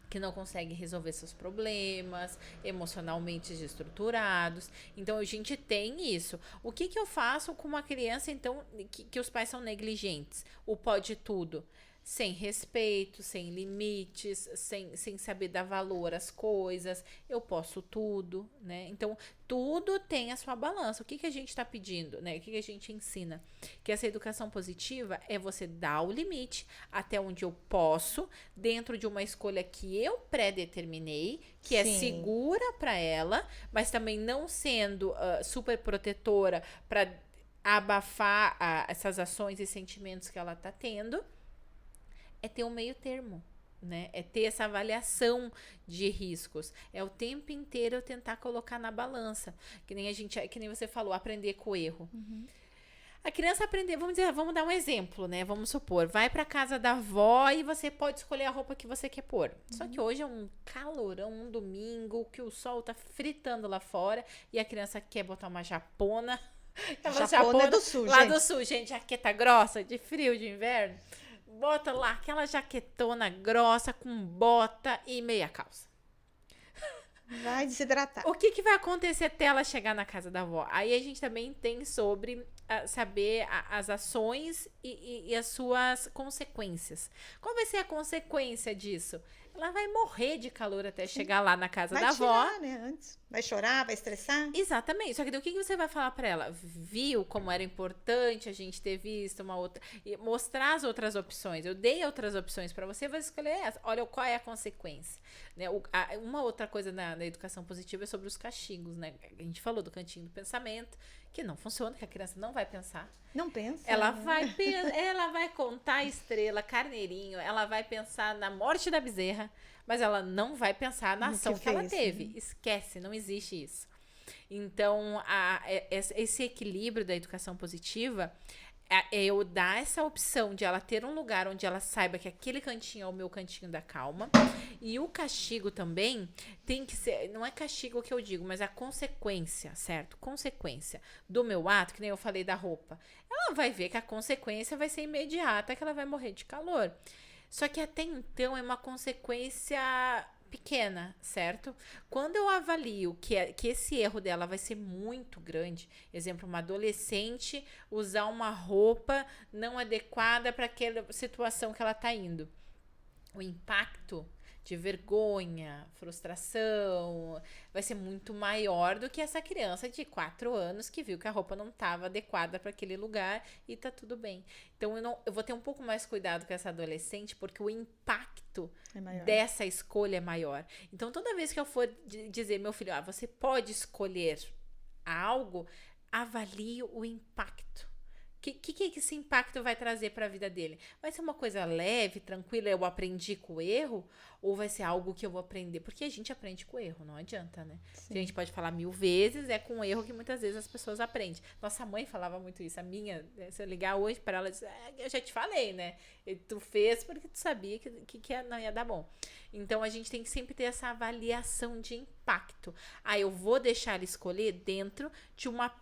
Speaker 2: Que não conseguem resolver seus problemas, emocionalmente desestruturados. Então, a gente tem isso. O que eu faço com uma criança, então, que os pais são negligentes? O pode tudo. sem respeito, sem limites, sem saber dar valor às coisas. Eu posso tudo, né? Então, tudo tem a sua balança. O que que a gente está pedindo, né? O que que a gente ensina? Que essa educação positiva é você dar o limite até onde eu posso, dentro de uma escolha que eu pré-determinei, que é
Speaker 1: Sim.
Speaker 2: segura para ela, mas também não sendo super protetora para abafar essas ações e sentimentos que ela tá tendo. É ter um meio termo, né? É ter essa avaliação de riscos. É o tempo inteiro eu tentar colocar na balança. Que nem você falou, aprender com o erro. A criança aprender, vamos dar um exemplo, né? Vamos supor, vai pra casa da avó e você pode escolher a roupa que você quer pôr. Só que hoje é um calorão, um domingo, que o sol tá fritando lá fora e a criança quer botar uma japona.
Speaker 1: Japona é do sul,
Speaker 2: lá
Speaker 1: gente.
Speaker 2: do sul, gente, jaqueta grossa, de frio, de inverno. Bota lá aquela jaquetona grossa com bota e meia calça.
Speaker 1: Vai desidratar.
Speaker 2: O que que vai acontecer até ela chegar na casa da avó? Aí a gente também tem sobre saber as ações e as suas consequências. Qual vai ser a consequência disso? Ela vai morrer de calor até chegar lá na casa
Speaker 1: Vai
Speaker 2: da avó.
Speaker 1: tirar, né, antes. Vai chorar, vai estressar.
Speaker 2: Exatamente. Só que daí o que que você vai falar pra ela? Viu como era importante a gente ter visto uma outra. E mostrar as outras opções. Eu dei outras opções pra você, vai escolher essa. Olha qual é a consequência. Né? Uma outra coisa na educação positiva é sobre os castigos, né? A gente falou do cantinho do pensamento, que não funciona, que a criança não vai pensar.
Speaker 1: Não pensa.
Speaker 2: Ela
Speaker 1: né?
Speaker 2: ela vai contar a estrela, carneirinho, ela vai pensar na morte da bezerra, mas ela não vai pensar na
Speaker 1: No
Speaker 2: ação
Speaker 1: que
Speaker 2: que ela
Speaker 1: fez,
Speaker 2: teve.
Speaker 1: né?
Speaker 2: Esquece, não existe isso. Então, esse equilíbrio da educação positiva é eu dar essa opção de ela ter um lugar onde ela saiba que aquele cantinho é o meu cantinho da calma. E o castigo também tem que ser, não é castigo o que eu digo, mas a consequência, certo? Consequência do meu ato, que nem eu falei da roupa. Ela vai ver que a consequência vai ser imediata, que ela vai morrer de calor. Só que até então é uma consequência pequena, certo? Quando eu avalio que esse erro dela vai ser muito grande, exemplo, uma adolescente usar uma roupa não adequada para aquela situação que ela tá indo. O impacto de vergonha, frustração, vai ser muito maior do que essa criança de 4 anos que viu que a roupa não estava adequada para aquele lugar e tá tudo bem. Então eu vou ter um pouco mais cuidado com essa adolescente, porque o impacto dessa escolha é maior. Então toda vez que eu for dizer, meu filho, você pode escolher algo, avalie o impacto. O que esse impacto vai trazer para a vida dele? Vai ser uma coisa leve, tranquila, eu aprendi com o erro? Ou vai ser algo que eu vou aprender? Porque a gente aprende com o erro, não adianta, né?
Speaker 1: Sim.
Speaker 2: A gente pode falar 1000 vezes, é com o erro que muitas vezes as pessoas aprendem. Nossa mãe falava muito isso. A minha, se eu ligar hoje para ela, eu já te falei, né? E tu fez porque tu sabia que não ia dar bom. Então, a gente tem que sempre ter essa avaliação de impacto. Eu vou deixar ele escolher dentro de uma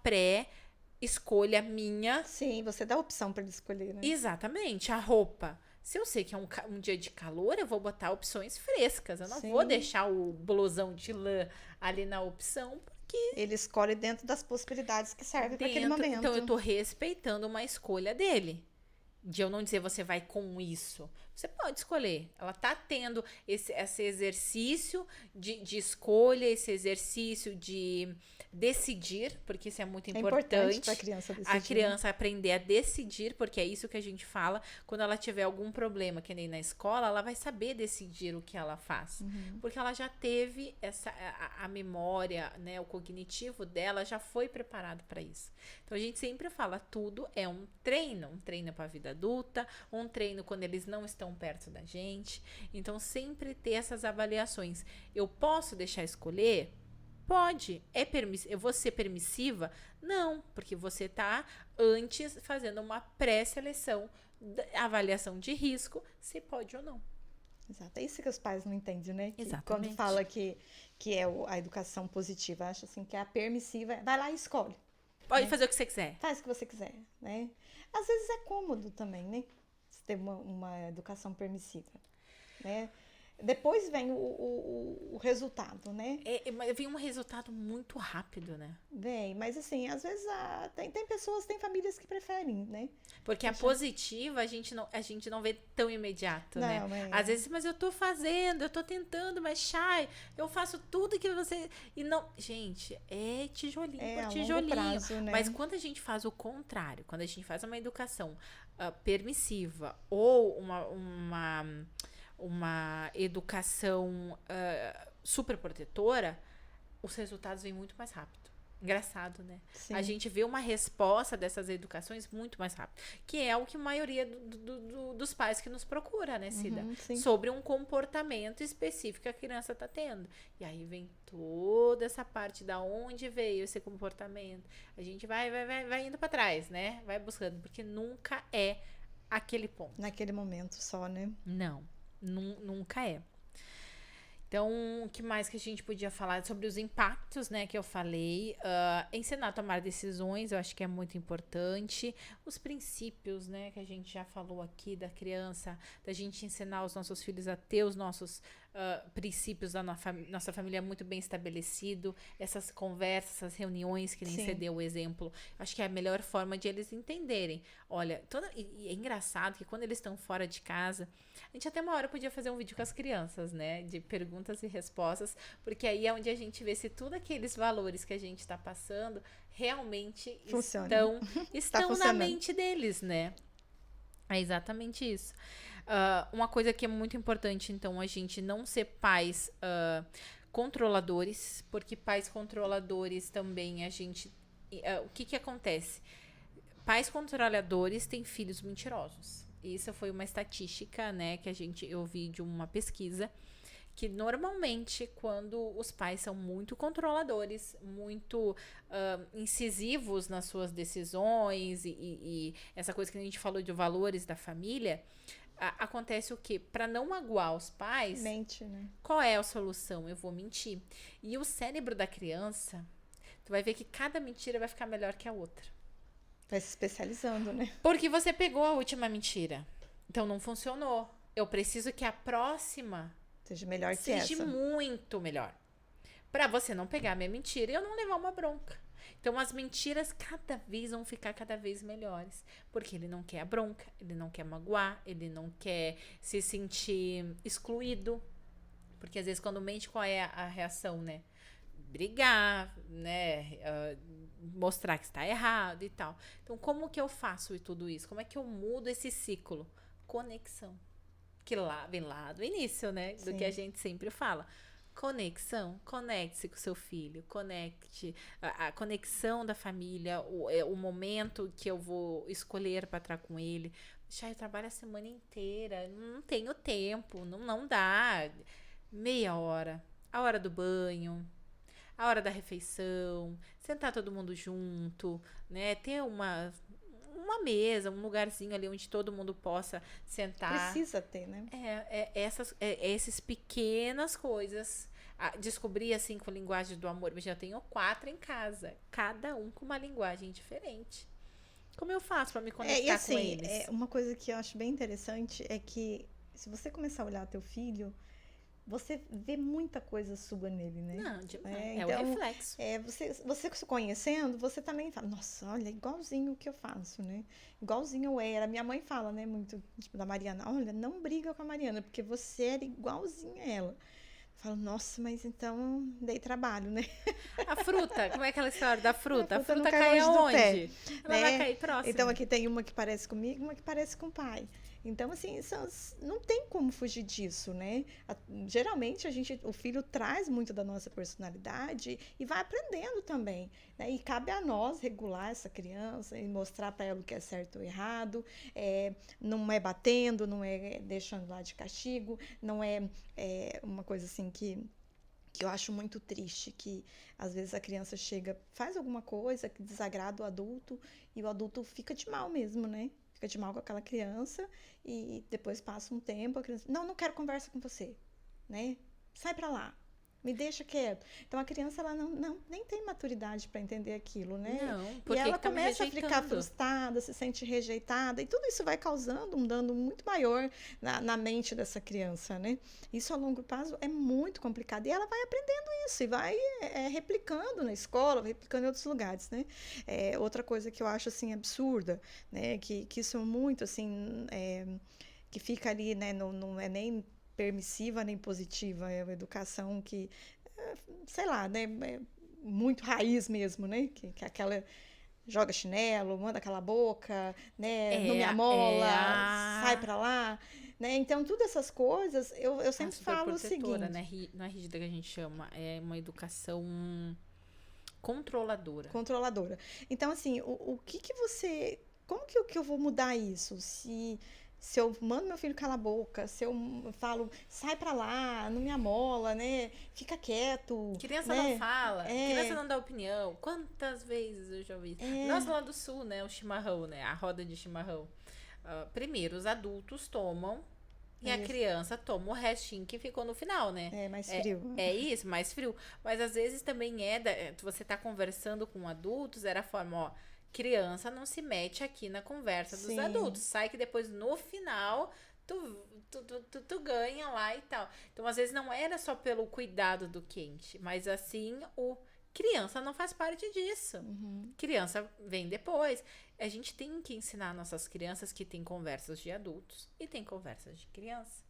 Speaker 2: escolha minha.
Speaker 1: Sim, você dá a opção para ele escolher, né?
Speaker 2: Exatamente. A roupa. Se eu sei que é um dia de calor, eu vou botar opções frescas. Eu não
Speaker 1: Sim.
Speaker 2: vou deixar o blusão de lã ali na opção, porque
Speaker 1: Ele escolhe dentro das possibilidades que servem para aquele momento.
Speaker 2: então eu tô respeitando uma escolha dele. De eu não dizer você vai com isso. Você pode escolher. Ela tá tendo esse exercício de escolha, esse exercício de decidir, porque isso é muito importante.
Speaker 1: Para a criança decidir.
Speaker 2: A criança aprender a decidir, porque é isso que a gente fala. Quando ela tiver algum problema, que nem na escola, ela vai saber decidir o que ela faz. Porque ela já teve a memória, né, o cognitivo dela já foi preparado para isso. Então a gente sempre fala, tudo é um treino para a vida adulta, um treino quando eles não estão perto da gente. Então sempre ter essas avaliações. Eu posso deixar escolher? Pode. Eu vou ser permissiva? Não, porque você tá antes fazendo uma pré-seleção, avaliação de risco, se pode ou não.
Speaker 1: Exato. É isso que os pais não entendem, né?
Speaker 2: Exatamente.
Speaker 1: Quando fala que é a educação positiva, acha assim que é a permissiva, vai lá e escolhe.
Speaker 2: Pode fazer o que você quiser.
Speaker 1: Faz o que você quiser, né? Às vezes é cômodo também, né? Você ter uma educação permissiva, né? Depois vem o resultado, né?
Speaker 2: Mas vem um resultado muito rápido, né?
Speaker 1: Vem, mas assim, às vezes tem pessoas, tem famílias que preferem, né?
Speaker 2: Porque a
Speaker 1: Deixa-
Speaker 2: positiva a gente não vê tão imediato, né?
Speaker 1: Não,
Speaker 2: Às vezes, mas eu tô fazendo, eu tô tentando, mas Chay, eu faço tudo que você. E não. Gente, é tijolinho
Speaker 1: é
Speaker 2: por
Speaker 1: a longo
Speaker 2: tijolinho.
Speaker 1: prazo, né?
Speaker 2: Mas quando a gente faz o contrário, quando a gente faz uma educação permissiva ou uma educação super protetora, os resultados vêm muito mais rápido. Engraçado, né?
Speaker 1: Sim.
Speaker 2: A gente vê uma resposta dessas educações muito mais rápido. Que é o que a maioria dos pais que nos procura, né, Cida?
Speaker 1: Sim.
Speaker 2: Sobre um comportamento específico que a criança está tendo. E aí vem toda essa parte da onde veio esse comportamento. A gente vai indo para trás, né? Vai buscando, porque nunca é aquele ponto.
Speaker 1: Naquele momento só, né?
Speaker 2: Não, nunca é. Então, o que mais que a gente podia falar sobre os impactos, né, que eu falei? Ensinar a tomar decisões, eu acho que é muito importante. Os princípios, né, que a gente já falou aqui da criança, da gente ensinar os nossos filhos a ter os nossos princípios da nossa família muito bem estabelecido. Essas conversas, essas reuniões, que nem
Speaker 1: Sim.
Speaker 2: você deu o exemplo. Acho que é a melhor forma de eles entenderem. Olha, e é engraçado que quando eles estão fora de casa, a gente até uma hora podia fazer um vídeo com as crianças, né? De perguntas e respostas, porque aí é onde a gente vê se tudo aqueles valores que a gente está passando realmente estão na mente deles, né? É exatamente isso. Uma coisa que é muito importante, então, a gente não ser pais controladores, porque pais controladores também a gente... o que acontece? Pais controladores têm filhos mentirosos. Isso foi uma estatística, né, que eu vi de uma pesquisa, que normalmente quando os pais são muito controladores, muito incisivos nas suas decisões e essa coisa que a gente falou de valores da família, acontece o quê? Para não magoar os pais,
Speaker 1: mente, né?
Speaker 2: Qual é a solução? Eu vou mentir. E o cérebro da criança, tu vai ver que cada mentira vai ficar melhor que a outra.
Speaker 1: Vai se especializando, né?
Speaker 2: Porque você pegou a última mentira. Então não funcionou. Eu preciso que a próxima
Speaker 1: Seja melhor que
Speaker 2: seja
Speaker 1: essa.
Speaker 2: muito melhor. Pra você não pegar a minha mentira e eu não levar uma bronca. Então as mentiras cada vez vão ficar cada vez melhores. Porque ele não quer a bronca, ele não quer magoar, ele não quer se sentir excluído. Porque às vezes quando mente, qual é a reação, né? Brigar, né? Mostrar que está errado e tal. Então, como que eu faço tudo isso? Como é que eu mudo esse ciclo? Conexão. Que vem lá do início, né? Do
Speaker 1: Sim.
Speaker 2: que a gente sempre fala. Conexão, conecte-se com seu filho, conecte a conexão da família, o momento que eu vou escolher para estar com ele. Já eu trabalho a semana inteira, não tenho tempo, não dá. Meia hora, a hora do banho, a hora da refeição, sentar todo mundo junto, né? Ter uma mesa, um lugarzinho ali onde todo mundo possa sentar.
Speaker 1: Precisa ter, né?
Speaker 2: Essas pequenas coisas. Descobrir as 5 linguagens do amor. Eu já tenho 4 em casa. Cada um com uma linguagem diferente. Como eu faço para me conectar
Speaker 1: E assim,
Speaker 2: com eles?
Speaker 1: uma coisa que eu acho bem interessante é que se você começar a olhar teu filho, você vê muita coisa sua nele, né?
Speaker 2: Não, demais.
Speaker 1: Então,
Speaker 2: o reflexo.
Speaker 1: Você se conhecendo, você também fala, nossa, olha, igualzinho o que eu faço, né? Igualzinho eu era. Minha mãe fala, né, muito, tipo, da Mariana, olha, não briga com a Mariana, porque você era igualzinha a ela. Eu falo, nossa, mas então dei trabalho, né?
Speaker 2: A fruta, como é aquela história da fruta? A fruta
Speaker 1: não
Speaker 2: cai
Speaker 1: longe do
Speaker 2: aonde?
Speaker 1: pé,
Speaker 2: Ela vai cair próximo.
Speaker 1: Então aqui tem uma que parece comigo, uma que parece com o pai. Então, assim, não tem como fugir disso, né? Geralmente, o filho traz muito da nossa personalidade e vai aprendendo também, né? E cabe a nós regular essa criança e mostrar para ela o que é certo ou errado. Não é batendo, não é deixando lá de castigo, não é uma coisa assim que eu acho muito triste, que às vezes a criança chega, faz alguma coisa que desagrada o adulto e o adulto fica de mal mesmo, né? Fica de mal com aquela criança e depois passa um tempo, a criança, não quero conversa com você, né? Sai pra lá. me deixa quieto. Então, a criança, ela nem tem maturidade para entender aquilo, né?
Speaker 2: Não,
Speaker 1: E
Speaker 2: porque
Speaker 1: ela
Speaker 2: que tá me
Speaker 1: começa a ficar
Speaker 2: rejeitando?
Speaker 1: frustrada, se sente rejeitada, e tudo isso vai causando um dano muito maior na mente dessa criança, né? Isso, a longo prazo, é muito complicado. E ela vai aprendendo isso, e vai replicando na escola, vai replicando em outros lugares, né? Outra coisa que eu acho, assim, absurda, né? Que isso é muito, assim, que fica ali, né? Não é nem permissiva nem positiva, é uma educação que, sei lá, né? É muito raiz mesmo, né? Que é aquela joga chinelo, manda calar a boca, né? Não me amola, sai
Speaker 2: A
Speaker 1: pra lá, né? Então, todas essas coisas, eu
Speaker 2: a
Speaker 1: sempre falo o
Speaker 2: superprotetora,
Speaker 1: seguinte:
Speaker 2: né? Não é rígida que a gente chama, é uma educação controladora.
Speaker 1: controladora. Então, assim, o que que você. Como que eu vou mudar isso? Se eu mando meu filho calar a boca, se eu falo, sai pra lá, não me amola, né? Fica quieto,
Speaker 2: Criança não
Speaker 1: né?
Speaker 2: fala, criança
Speaker 1: É,
Speaker 2: não dá opinião. Quantas vezes eu já ouvi isso? Nós
Speaker 1: é,
Speaker 2: lá do sul, né? O chimarrão, né? A roda de chimarrão. Primeiro, os adultos tomam e a
Speaker 1: é,
Speaker 2: criança toma o restinho que ficou no final, né?
Speaker 1: é mais frio.
Speaker 2: É isso, mais frio. Mas às vezes também você tá conversando com adultos, era a forma, ó, criança não se mete aqui na conversa dos adultos.
Speaker 1: Sim,
Speaker 2: Sai que depois no final tu ganha lá e tal. Então às vezes não era só pelo cuidado do quente, mas assim o criança não faz parte disso.
Speaker 1: uhum.
Speaker 2: Criança vem depois. A gente tem que ensinar nossas crianças que tem conversas de adultos e tem conversas de criança.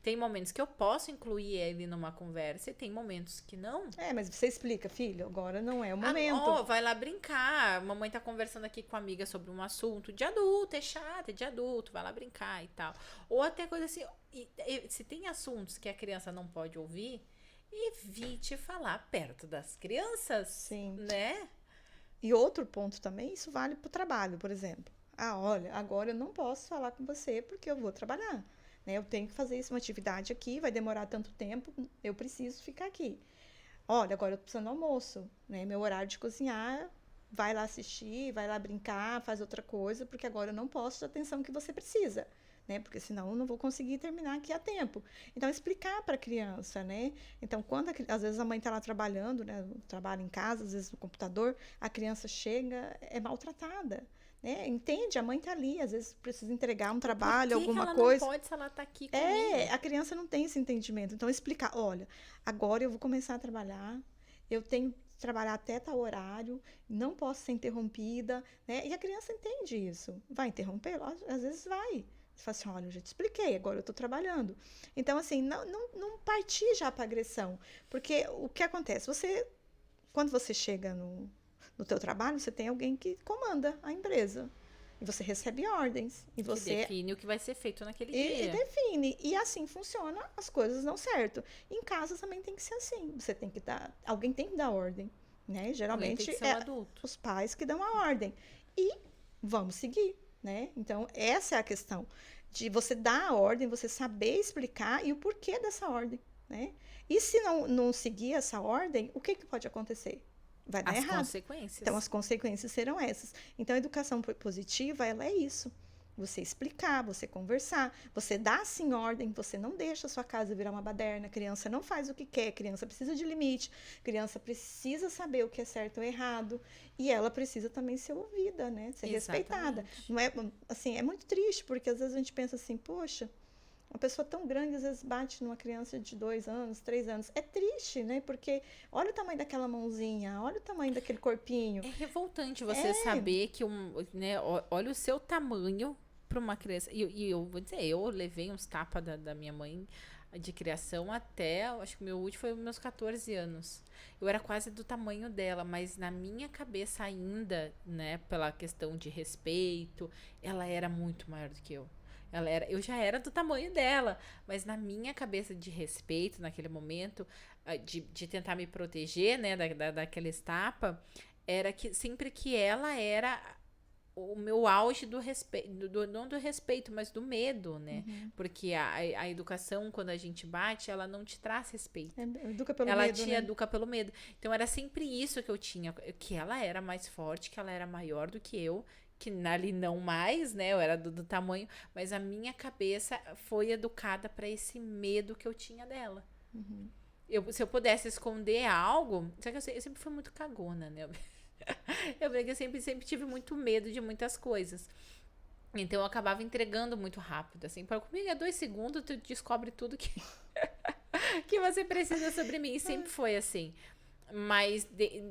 Speaker 2: Tem momentos que eu posso incluir ele numa conversa e tem momentos que não.
Speaker 1: Mas você explica, filho, agora não é o momento.
Speaker 2: Vai lá brincar. Mamãe tá conversando aqui com a amiga sobre um assunto de adulto, é chato, é de adulto, vai lá brincar e tal. Ou até coisa assim, se tem assuntos que a criança não pode ouvir, evite falar perto das crianças,
Speaker 1: Sim.
Speaker 2: né?
Speaker 1: E outro ponto também, isso vale para o trabalho, por exemplo. Ah, olha, agora eu não posso falar com você porque eu vou trabalhar. Né? Eu tenho que fazer isso, uma atividade aqui, vai demorar tanto tempo, eu preciso ficar aqui. Olha, agora eu tô precisando do almoço, né? Meu horário de cozinhar, vai lá assistir, vai lá brincar, faz outra coisa, porque agora eu não posso dar atenção que você precisa, né? Porque senão eu não vou conseguir terminar aqui a tempo. Então, explicar para a criança, né? Então, às vezes a mãe está lá trabalhando, né? Trabalha em casa, às vezes no computador, a criança chega, é maltratada. Né? Entende? A mãe está ali, às vezes precisa entregar um
Speaker 2: Por
Speaker 1: trabalho,
Speaker 2: que
Speaker 1: alguma
Speaker 2: ela não
Speaker 1: coisa.
Speaker 2: pode se ela tá aqui comigo?
Speaker 1: A criança não tem esse entendimento. Então, explicar: olha, agora eu vou começar a trabalhar, eu tenho que trabalhar até tal horário, não posso ser interrompida, né? E a criança entende isso. Vai interromper? Às vezes vai. Você fala assim: olha, eu já te expliquei, agora eu estou trabalhando. Então, assim, não partir já para agressão. Porque o que acontece? Quando você chega no teu trabalho, você tem alguém que comanda a empresa. E você recebe ordens. E
Speaker 2: Que
Speaker 1: você
Speaker 2: define o que vai ser feito naquele
Speaker 1: e
Speaker 2: dia.
Speaker 1: define. E assim funciona, as coisas dão certo. Em casa também tem que ser assim. Você tem que dar. Alguém tem que dar ordem. Né?
Speaker 2: Alguém tem
Speaker 1: Geralmente
Speaker 2: que ser um
Speaker 1: é
Speaker 2: adulto.
Speaker 1: os pais que dão a ordem. E vamos seguir. Né? Então, essa é a questão. De você dar a ordem, você saber explicar e o porquê dessa ordem. Né? E se não seguir essa ordem, o que pode acontecer? Vai dar
Speaker 2: As
Speaker 1: errado. Então,
Speaker 2: consequências.
Speaker 1: as consequências serão essas. Então, a educação positiva, ela é isso. Você explicar, você conversar, você dá sim ordem, você não deixa a sua casa virar uma baderna, a criança não faz o que quer, a criança precisa de limite, a criança precisa saber o que é certo ou errado, e ela precisa também ser ouvida, né? Ser respeitada.
Speaker 2: Exatamente.
Speaker 1: Não é, assim, é muito triste, porque às vezes a gente pensa assim, poxa, uma pessoa tão grande às vezes bate numa criança de 2 anos, 3 anos. É triste, né? Porque olha o tamanho daquela mãozinha, olha o tamanho daquele corpinho.
Speaker 2: É revoltante você saber que né, olha o seu tamanho para uma criança. E eu vou dizer, eu levei uns tapas da minha mãe de criação até, acho que o meu último foi os meus 14 anos. Eu era quase do tamanho dela, mas na minha cabeça ainda, né, pela questão de respeito, ela era muito maior do que eu. Eu já era do tamanho dela, mas na minha cabeça de respeito, naquele momento, de tentar me proteger, né, daquela etapa, era que sempre que ela era o meu auge do respeito, não do respeito, mas do medo, né?
Speaker 1: Uhum.
Speaker 2: Porque a educação, quando a gente bate, ela não te traz respeito.
Speaker 1: Educa pelo
Speaker 2: Ela
Speaker 1: medo,
Speaker 2: te
Speaker 1: né?
Speaker 2: educa pelo medo. Então era sempre isso que eu tinha, que ela era mais forte, que ela era maior do que eu, que ali não mais, né? Eu era do tamanho, mas a minha cabeça foi educada para esse medo que eu tinha dela.
Speaker 1: Uhum.
Speaker 2: Se eu pudesse esconder algo. Só que eu sempre fui muito cagona, né? Eu brinco que eu sempre tive muito medo de muitas coisas. Então eu acabava entregando muito rápido. Assim, comigo é 2 segundos, tu descobre tudo que, que você precisa sobre mim. E sempre foi assim. Mas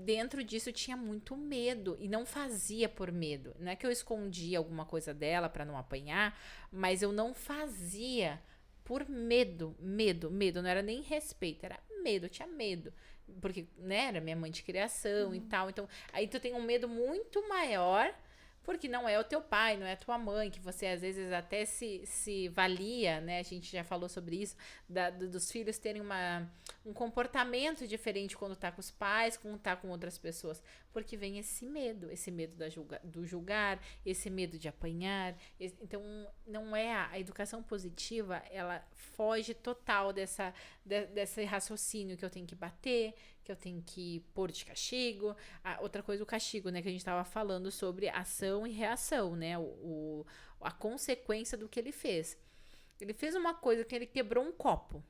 Speaker 2: dentro disso eu tinha muito medo. E não fazia por medo. Não é que eu escondia alguma coisa dela pra não apanhar, mas eu não fazia por medo. Medo. Não era nem respeito, era medo. Eu tinha medo. Porque, né, era minha mãe de criação e tal. Então, aí tu tem um medo muito maior. Porque não é o teu pai, não é a tua mãe, que você às vezes até se valia, né? A gente já falou sobre isso, dos filhos terem um comportamento diferente quando tá com os pais, quando tá com outras pessoas. Porque vem esse medo do julgar, esse medo de apanhar. Então, não é a educação positiva, ela foge total desse raciocínio que eu tenho que bater, que eu tenho que pôr de castigo. Outra coisa, o castigo, né? Que a gente tava falando sobre ação e reação, né? A consequência do que ele fez. Ele fez uma coisa que ele quebrou um copo.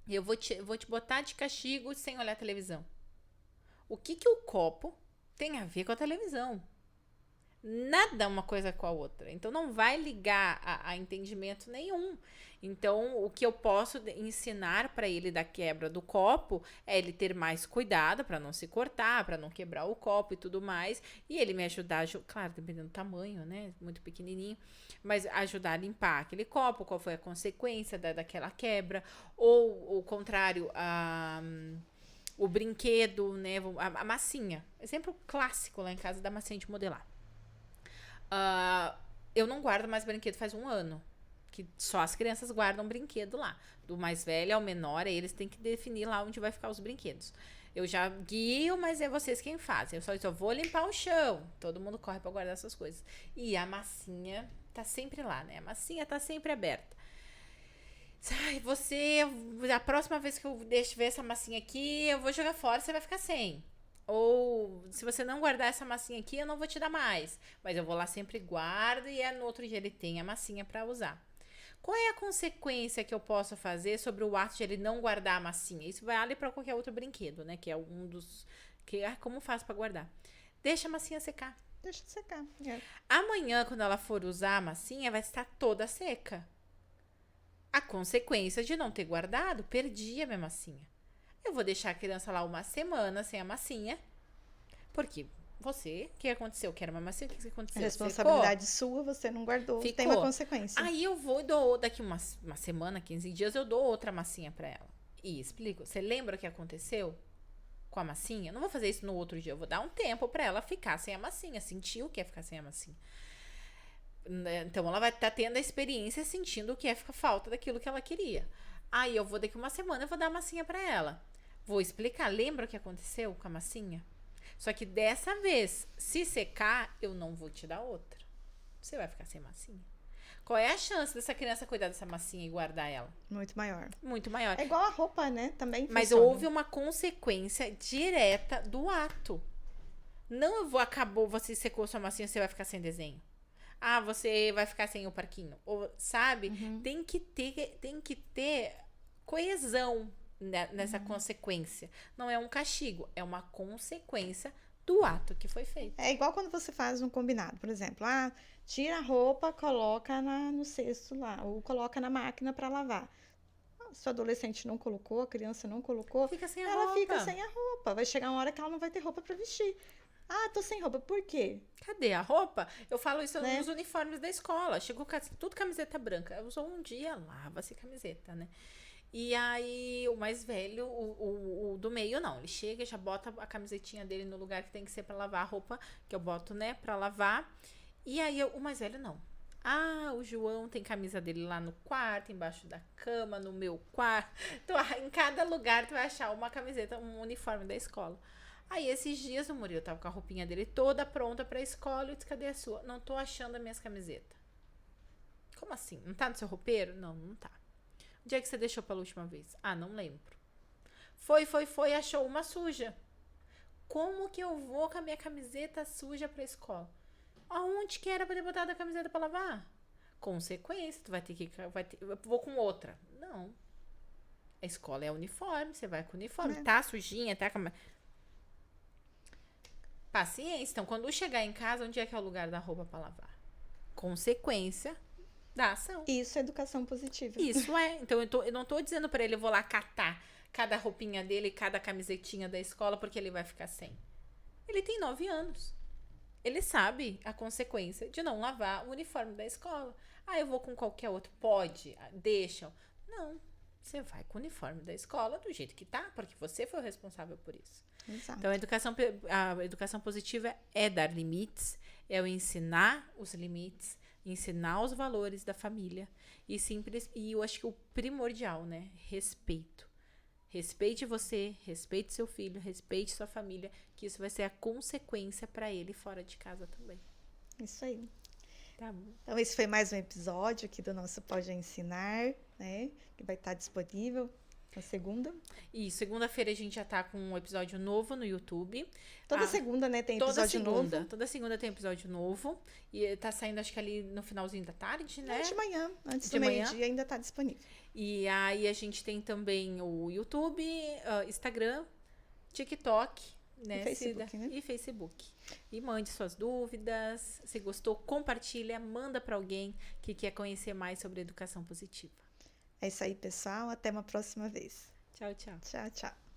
Speaker 2: E eu vou te botar de castigo sem olhar a televisão. O que o copo tem a ver com a televisão? Nada uma coisa com a outra. Então não vai ligar a entendimento nenhum. Então o que eu posso ensinar para ele da quebra do copo é ele ter mais cuidado para não se cortar, para não quebrar o copo e tudo mais. E ele me ajudar, claro, dependendo do tamanho, né? Muito pequenininho, mas ajudar a limpar aquele copo, qual foi a consequência daquela quebra. Ou o contrário, o brinquedo, né? A massinha. Exemplo clássico lá em casa da massinha de modelar. Eu não guardo mais brinquedo faz 1 ano. Que só as crianças guardam brinquedo lá. Do mais velho ao menor, eles têm que definir lá onde vai ficar os brinquedos. Eu já guio, mas é vocês quem fazem. Eu só vou limpar o chão. Todo mundo corre pra guardar essas coisas. E a massinha tá sempre lá, né? A massinha tá sempre aberta. Ai, a próxima vez que eu deixo ver essa massinha aqui, eu vou jogar fora, você vai ficar sem. Ou, se você não guardar essa massinha aqui, eu não vou te dar mais. Mas eu vou lá sempre guardo e no outro dia ele tem a massinha pra usar. Qual é a consequência que eu posso fazer sobre o ato de ele não guardar a massinha? Isso vale para qualquer outro brinquedo, né? Que é um dos... como faço para guardar? Deixa a massinha secar.
Speaker 1: Deixa de secar. É.
Speaker 2: Amanhã, quando ela for usar a massinha, vai estar toda seca. A consequência de não ter guardado, perdi a minha massinha. Eu vou deixar a criança lá 1 semana sem a massinha. Porque o que aconteceu? Que era uma massinha, o que aconteceu?
Speaker 1: A responsabilidade sua, você não guardou, tem uma consequência.
Speaker 2: Aí eu vou e dou, daqui uma semana, 15 dias, eu dou outra massinha pra ela. E explico. Você lembra o que aconteceu com a massinha? Eu não vou fazer isso no outro dia, eu vou dar um tempo pra ela ficar sem a massinha, sentir o que é ficar sem a massinha. Então ela vai estar tendo a experiência, sentindo o que é ficar falta daquilo que ela queria. Aí eu vou daqui 1 semana, eu vou dar a massinha pra ela. Vou explicar. Lembra o que aconteceu com a massinha? Só que dessa vez, se secar, eu não vou te dar outra. Você vai ficar sem massinha. Qual é a chance dessa criança cuidar dessa massinha e guardar ela?
Speaker 1: Muito maior.
Speaker 2: Muito maior.
Speaker 1: É igual a roupa, né? Também
Speaker 2: Mas
Speaker 1: funciona.
Speaker 2: houve uma consequência direta do ato. Não acabou, você secou sua massinha, você vai ficar sem desenho. Ah, você vai ficar sem o parquinho. Ou, sabe?
Speaker 1: Uhum.
Speaker 2: Tem que ter coesão nessa consequência. Não é um castigo, é uma consequência do ato que foi feito.
Speaker 1: É igual quando você faz um combinado, por exemplo, tira a roupa, coloca no cesto lá, ou coloca na máquina para lavar. Se o adolescente não colocou, a criança não colocou,
Speaker 2: Fica sem a
Speaker 1: ela
Speaker 2: roupa.
Speaker 1: fica sem a roupa. Vai chegar uma hora que ela não vai ter roupa para vestir. Tô sem roupa, por quê?
Speaker 2: Cadê a roupa? Eu falo isso
Speaker 1: Né?
Speaker 2: nos uniformes da escola. Chegou tudo camiseta branca. Eu usou um dia, lava-se camiseta, né? E aí, o mais velho, o do meio, não. Ele chega, já bota a camisetinha dele no lugar que tem que ser pra lavar a roupa, que eu boto, né, pra lavar. E aí, o mais velho, não. O João tem camisa dele lá no quarto, embaixo da cama, no meu quarto. Então, em cada lugar tu vai achar uma camiseta, um uniforme da escola. Aí, esses dias, o Murilo tava com a roupinha dele toda pronta pra escola. Eu disse, cadê a sua? Não tô achando as minhas camisetas. Como assim? Não tá no seu roupeiro? Não, não tá. Onde é que você deixou pela última vez? Não lembro. Foi, achou uma suja. Como que eu vou com a minha camiseta suja pra escola? Aonde que era pra ter botado a camiseta pra lavar? Consequência, tu vai ter que... eu vou com outra. Não. A escola é uniforme, você vai com uniforme.
Speaker 1: É.
Speaker 2: Tá sujinha, tá... Paciência. Então, quando chegar em casa, onde é que é o lugar da roupa pra lavar? Consequência da ação.
Speaker 1: Isso é educação positiva.
Speaker 2: Isso é. Então, eu não tô dizendo pra ele, eu vou lá catar cada roupinha dele, cada camisetinha da escola, porque ele vai ficar sem. Ele tem 9 anos. Ele sabe a consequência de não lavar o uniforme da escola. Ah, eu vou com qualquer outro. Pode, deixam. Não, você vai com o uniforme da escola do jeito que tá, porque você foi o responsável por isso.
Speaker 1: Exato.
Speaker 2: Então, a educação positiva é dar limites, é o ensinar os limites, ensinar os valores da família e eu acho que o primordial, né? Respeito. Respeite você, respeite seu filho, respeite sua família, que isso vai ser a consequência para ele fora de casa também.
Speaker 1: Isso aí.
Speaker 2: Tá bom.
Speaker 1: Então, esse foi mais um episódio aqui do nosso Pode Ensinar, né? Que vai estar disponível na segunda.
Speaker 2: E segunda-feira a gente já tá com um episódio novo no YouTube.
Speaker 1: Toda segunda, né, tem
Speaker 2: Toda
Speaker 1: episódio
Speaker 2: segunda.
Speaker 1: novo.
Speaker 2: Toda segunda tem episódio novo. E tá saindo, acho que ali no finalzinho da tarde, né?
Speaker 1: De manhã, antes
Speaker 2: De
Speaker 1: do
Speaker 2: manhã?
Speaker 1: meio-dia, ainda está disponível.
Speaker 2: E aí a gente tem também o YouTube, Instagram, TikTok, né?
Speaker 1: E Facebook, né?
Speaker 2: E Facebook. E mande suas dúvidas. Se gostou, compartilha, manda para alguém que quer conhecer mais sobre educação positiva.
Speaker 1: É isso aí, pessoal. Até uma próxima vez.
Speaker 2: Tchau, tchau.
Speaker 1: Tchau, tchau.